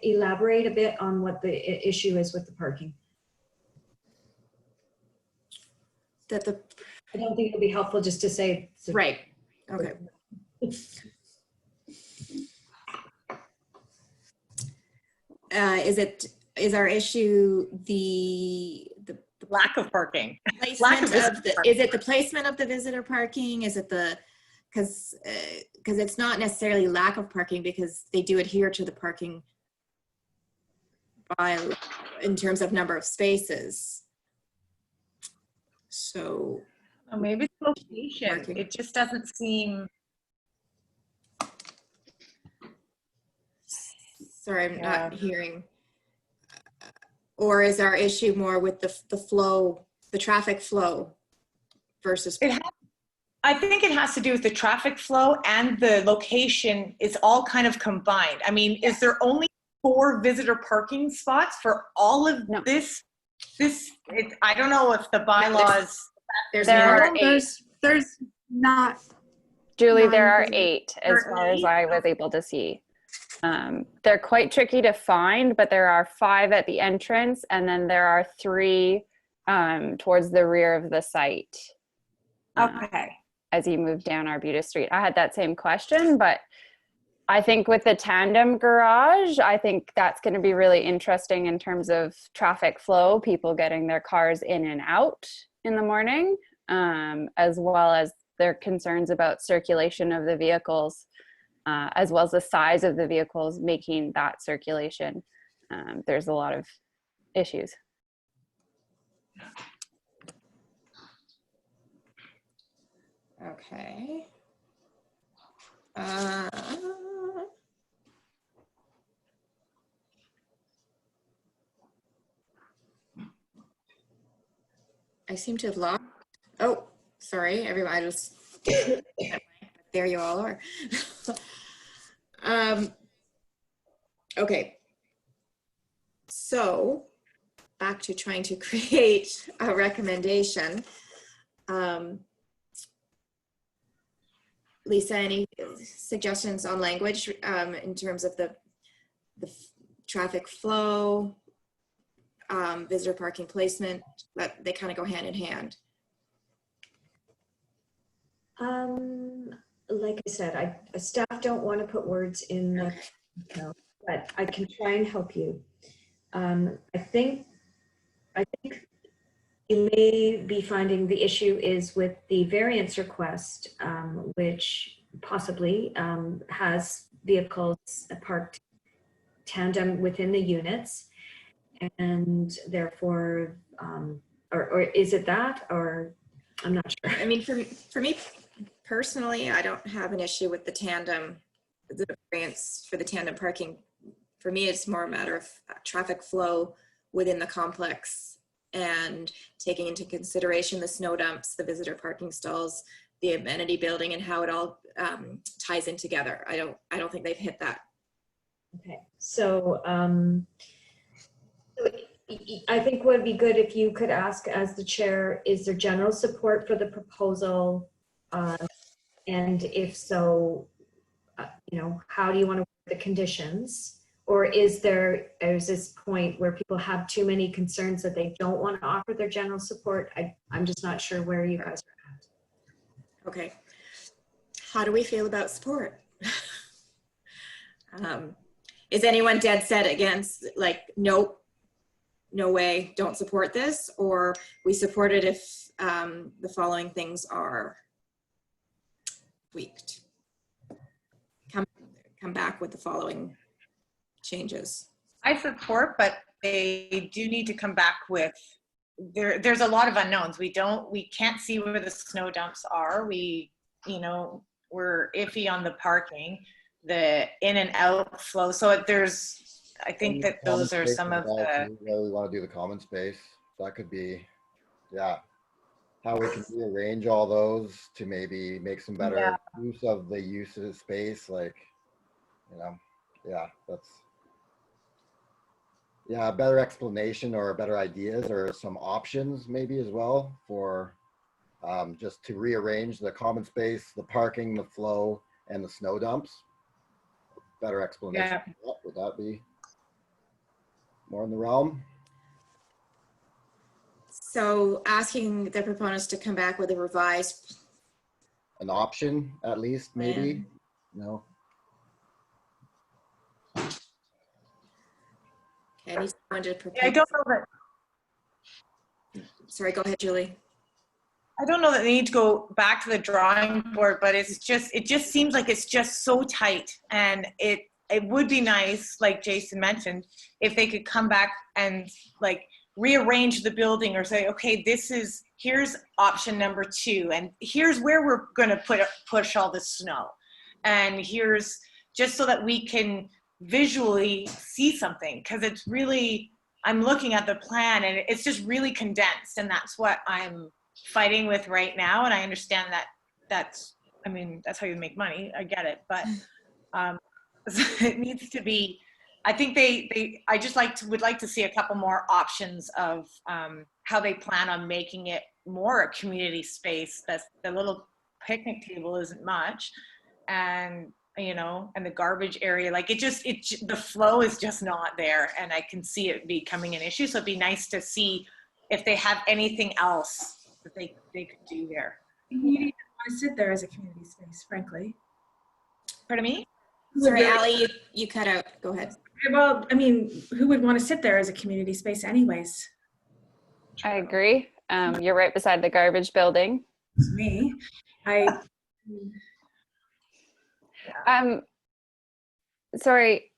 elaborate a bit on what the issue is with the parking. I don't think it'll be helpful just to say. Right. Okay. Is our issue the lack of parking? Is it the placement of the visitor parking? Is it because it's not necessarily lack of parking, because they do adhere to the parking bylaw in terms of number of spaces. So maybe it's location. Parking. It just doesn't seem. Sorry, I'm not hearing. Or is our issue more with the flow, the traffic flow versus? I think it has to do with the traffic flow, and the location is all kind of combined. I mean, is there only 4 visitor parking spots for all of this? I don't know if the bylaws. There's not. Julie, there are 8 as far as I was able to see. They're quite tricky to find, but there are 5 at the entrance, and then there are 3 towards the rear of the site. Okay. As you move down Arbutus Street. I had that same question, but I think with the tandem garage, I think that's going to be really interesting in terms of traffic flow, people getting their cars in and out in the morning, as well as their concerns about circulation of the vehicles, as well as the size of the vehicles making that circulation. There's a lot of issues. Okay. I seem to have lost. Oh, sorry, everyone. I just there you all are. Okay. So back to trying to create a recommendation. Lisa, any suggestions on language in terms of the traffic flow, visitor parking placement? That they kind of go hand in hand. Like I said, staff don't want to put words in the account, but I can try and help you. I think you may be finding the issue is with the variance request, which possibly has vehicles parked tandem within the units, and therefore, or is it that, or I'm not sure. I mean, for me personally, I don't have an issue with the tandem, the variance for the tandem parking. For me, it's more a matter of traffic flow within the complex and taking into consideration the snow dumps, the visitor parking stalls, the amenity building, and how it all ties in together. I don't think they've hit that. Okay, so I think would be good if you could ask as the chair, is there general support for the proposal? And if so, you know, how do you want to work the conditions? Or is this point where people have too many concerns that they don't want to offer their general support? I'm just not sure where you guys are at. Okay. How do we feel about support? Is anyone dead set against, like, nope, no way, don't support this? Or we support it if the following things are tweaked? Come back with the following changes. I support, but they do need to come back with, there's a lot of unknowns. We can't see where the snow dumps are. We're iffy on the parking, the in and out flow. So I think that those are some of the. We really want to do the common space. That could be, yeah, how we can rearrange all those to maybe make some better use of the use of the space. Like, you know, a better explanation or better ideas or some options maybe as well for just to rearrange the common space, the parking, the flow, and the snow dumps. Better explanation. Yeah. Would that be more in the realm? So asking the proponents to come back with a revised. An option at least, maybe, no. Okay, I don't know that. Sorry, go ahead, Julie. I don't know that they need to go back to the drawing board, but it just seems like it's just so tight, and it would be nice, like Jason mentioned, if they could come back and like rearrange the building or say, okay, here's option number 2, and here's where we're going to push all the snow, and here's just so that we can visually see something, because it's really, I'm looking at the plan and it's just really condensed, and that's what I'm fighting with right now. And I understand that's how you make money. I get it, but it needs to be. I think I just would like to see a couple more options of how they plan on making it more a community space. That's the little picnic table isn't much, and and the garbage area, like the flow is just not there, and I can see it becoming an issue. So it'd be nice to see if they have anything else that they could do there. You didn't want to sit there as a community space, frankly. Pardon me? Sorry, Allie, you cut out. Go ahead. Well, I mean, who would want to sit there as a community space anyways? I agree. You're right beside the garbage building. It's me. Sorry,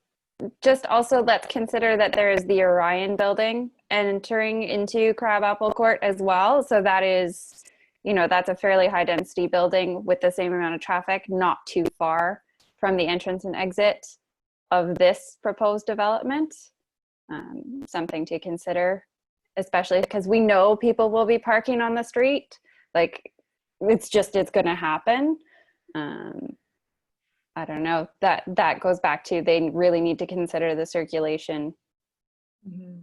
just also let's consider that there is the Orion building entering into Crabapple Court as well. So that is, that's a fairly high density building with the same amount of traffic, not too far from the entrance and exit of this proposed development. Something to consider, especially because we know people will be parking on the street. Like it's going to happen. I don't know, that goes back to, they really need to consider the circulation. Mm-hmm.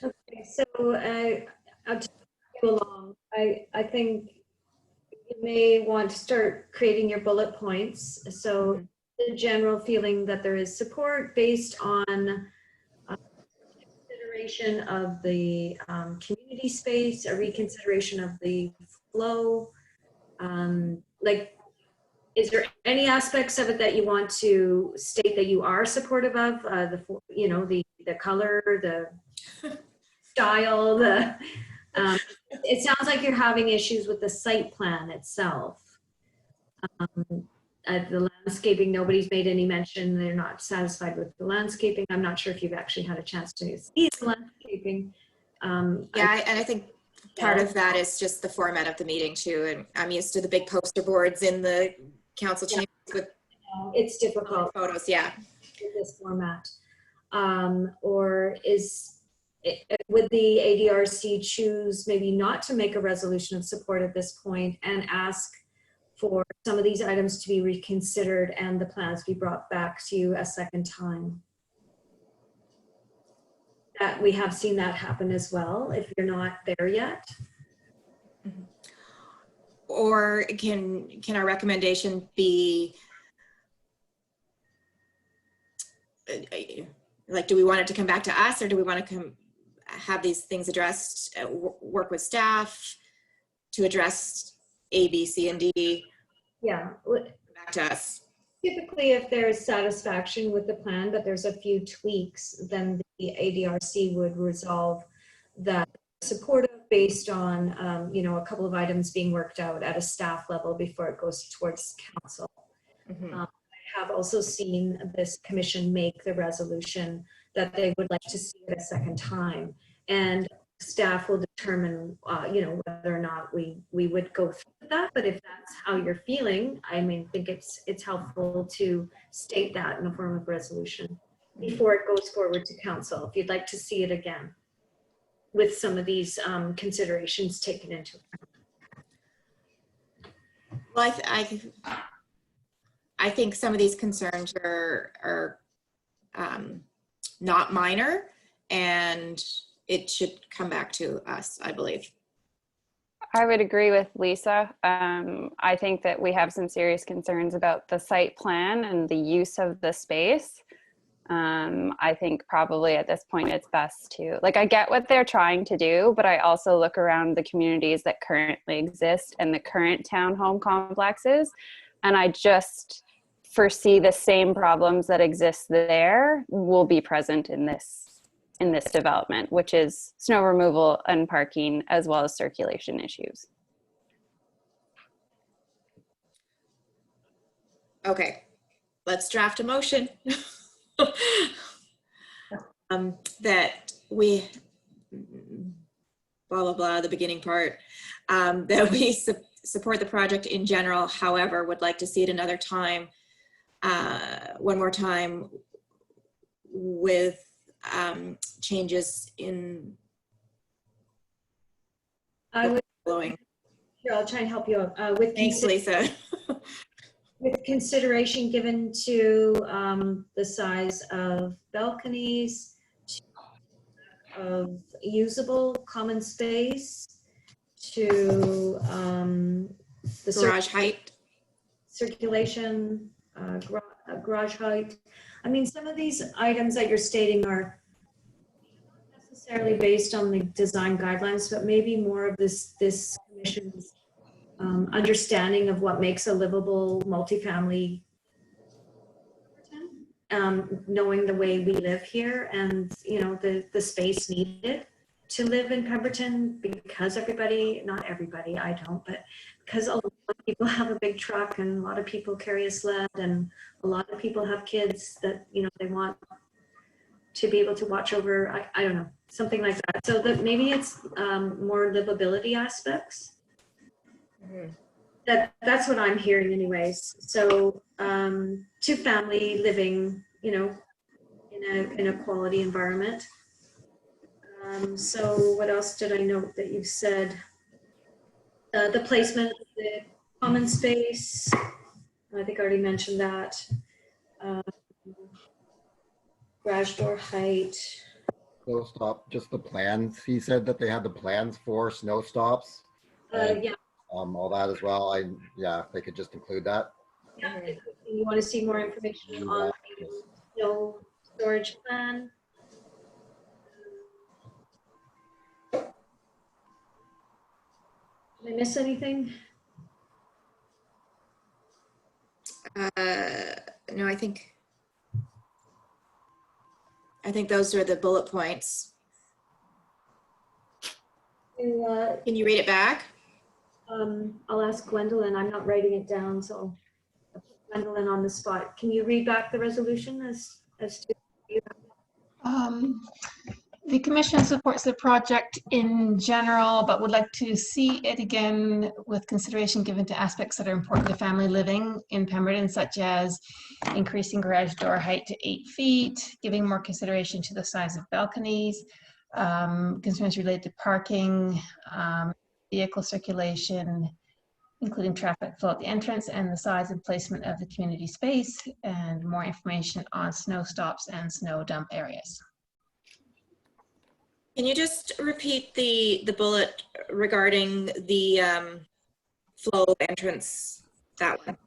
Okay, so I'll just go along. I think you may want to start creating your bullet points. So the general feeling that there is support based on consideration of the community space, a reconsideration of the flow. Like, is there any aspects of it that you want to state that you are supportive of? The color, style, it sounds like you're having issues with the site plan itself. The landscaping, nobody's made any mention, they're not satisfied with the landscaping. I'm not sure if you've actually had a chance to see the landscaping. And I think part of that is just the format of the meeting too. And I'm used to the big poster boards in the council chambers with it's difficult photos. Yeah. In this format. Or would the ADRC choose maybe not to make a resolution of support at this point and ask for some of these items to be reconsidered and the plans be brought back to you a second time? That we have seen that happen as well, if you're not there yet. Or can our recommendation be, like, do we want it to come back to us, or do we want to have these things addressed, work with staff to address A, B, C, and D? Yeah. Back to us. Typically, if there's satisfaction with the plan, but there's a few tweaks, then the ADRC would resolve that supportive based on, you know, a couple of items being worked out at a staff level before it goes towards council. I have also seen this commission make the resolution that they would like to see it a second time, and staff will determine, you know, whether or not we would go through that. But if that's how you're feeling, I mean, I think it's helpful to state that in the form of resolution before it goes forward to council, if you'd like to see it again with some of these considerations taken into account. Well, I think some of these concerns are not minor, and it should come back to us, I believe. I would agree with Lisa. I think that we have some serious concerns about the site plan and the use of the space. I think probably at this point it's best to, like, I get what they're trying to do, but I also look around the communities that currently exist and the current townhome complexes, and I just foresee the same problems that exist there will be present in this development, which is snow removal and parking, as well as circulation issues. Okay, let's draft a motion that we, blah, blah, blah, the beginning part, that we support the project in general, however, would like to see it another time, one more time, with changes in following. Here, I'll try and help you out. Thanks, Lisa. With consideration given to the size of balconies, of usable common space, to the garage height, circulation, garage height. I mean, some of these items that you're stating are not necessarily based on the design guidelines, but maybe more of this commission's understanding of what makes a livable multifamily, knowing the way we live here and, you know, the space needed to live in Pemberton, because everybody, not everybody, I don't, but because a lot of people have a big truck and a lot of people carry a sled and a lot of people have kids that, you know, they want to be able to watch over, I don't know, something like that. So that maybe it's more livability aspects. That's what I'm hearing anyways. So two family living, you know, in a quality environment. So what else did I note that you said? The placement of the common space. I think I already mentioned that. Garage door height. Snow stop, just the plans. He said that they had the plans for snow stops. Yeah. All that as well. Yeah, if they could just include that. Yeah. If you want to see more information on the snow storage plan. Did I miss anything? No, I think those are the bullet points. Can you read it back? I'll ask Gwendolyn. I'm not writing it down, so I'll put Gwendolyn on the spot. Can you read back the resolution as to you? The commission supports the project in general, but would like to see it again with consideration given to aspects that are important to family living in Pemberton, such as increasing garage door height to 8 feet, giving more consideration to the size of balconies, concerns related to parking, vehicle circulation, including traffic flow at the entrance, and the size and placement of the community space, and more information on snow stops and snow dump areas. Can you just repeat the bullet regarding the flow of entrance, that one?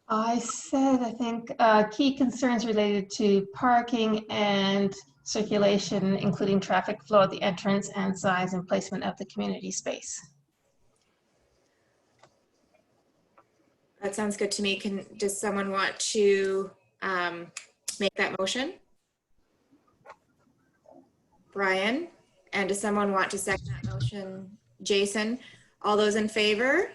I said, I think, key concerns related to parking and circulation, including traffic flow at the entrance and size and placement of the community space. That sounds good to me. Does someone want to make that motion? Brian? And does someone want to second that motion? Jason? All those in favor?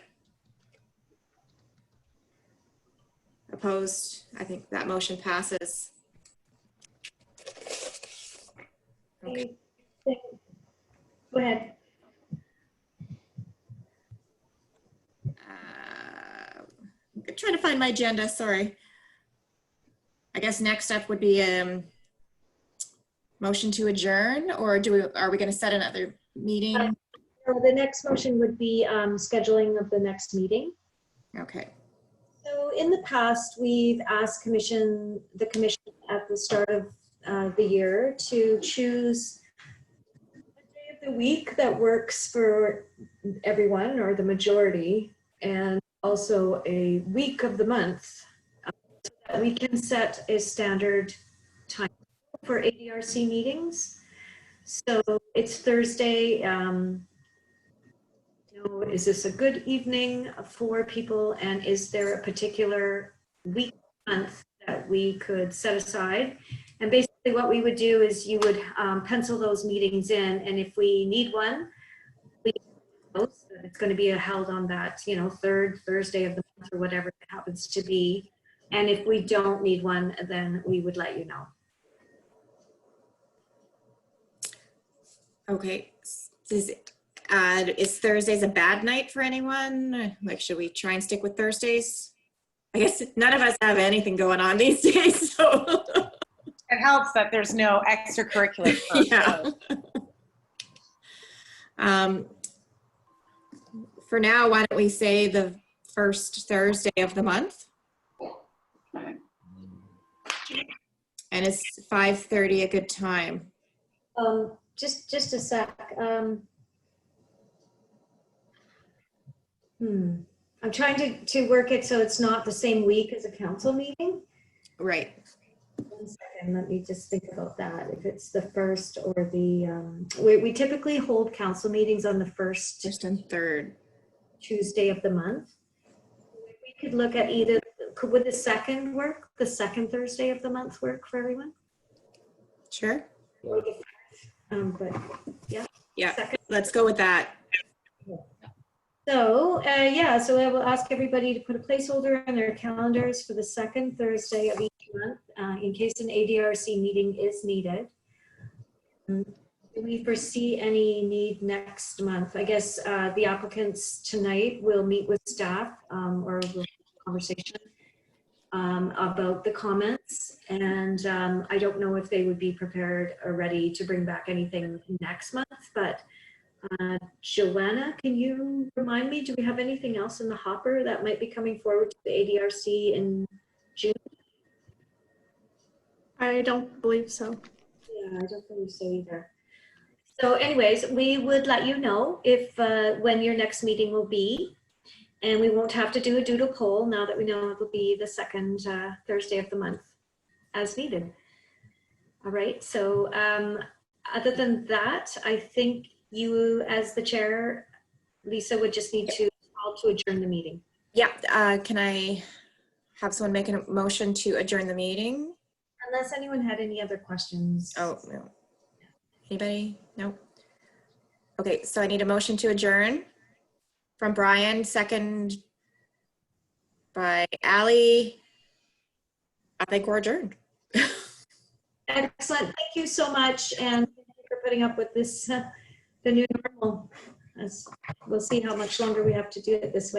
Opposed? I think that motion passes. Okay. Go ahead. I'm trying to find my agenda, sorry. I guess next up would be motion to adjourn, or are we going to set another meeting? The next motion would be scheduling of the next meeting. Okay. So in the past, we've asked the commission at the start of the year to choose a day of the week that works for everyone or the majority, and also a week of the month, so that we can set a standard time for ADRC meetings. So it's Thursday. Is this a good evening for people? And is there a particular week, month that we could set aside? And basically what we would do is you would pencil those meetings in. And if we need one, it's going to be held on that, third Thursday of the month or whatever it happens to be. And if we don't need one, then we would let you know. Okay. Is Thursdays a bad night for anyone? Like, should we try and stick with Thursdays? I guess none of us have anything going on these days, so. It helps that there's no extracurricular. Yeah. For now, why don't we say the first Thursday of the month? And is 5:30 a good time? Just a sec. I'm trying to work it so it's not the same week as a council meeting. Right. 1 second, let me just think about that. If it's the first or the, we typically hold council meetings on the first and third Tuesday of the month. We could look at either, would the second work? The second Thursday of the month work for everyone? Sure. But yeah. Yeah, let's go with that. So, so I will ask everybody to put a placeholder in their calendars for the second Thursday of each month in case an ADRC meeting is needed. Do we foresee any need next month? I guess the applicants tonight will meet with staff or we'll have a conversation about the comments. And I don't know if they would be prepared or ready to bring back anything next month, but Joanna, can you remind me, do we have anything else in the hopper that might be coming forward to the ADRC in June? I don't believe so. Yeah, I don't believe so either. So anyways, we would let you know if when your next meeting will be, and we won't have to do a doodle poll now that we know it will be the second Thursday of the month as needed. All right, so other than that, I think you as the chair, Lisa, would just need to call to adjourn the meeting. Yeah, can I have someone make a motion to adjourn the meeting? Unless anyone had any other questions. Oh, no. Anybody? No. Okay, so I need a motion to adjourn from Brian, second by Ally. I think we're adjourned. Excellent. Thank you so much. And thank you for putting up with this, the new normal. We'll see how much longer we have to do it this way.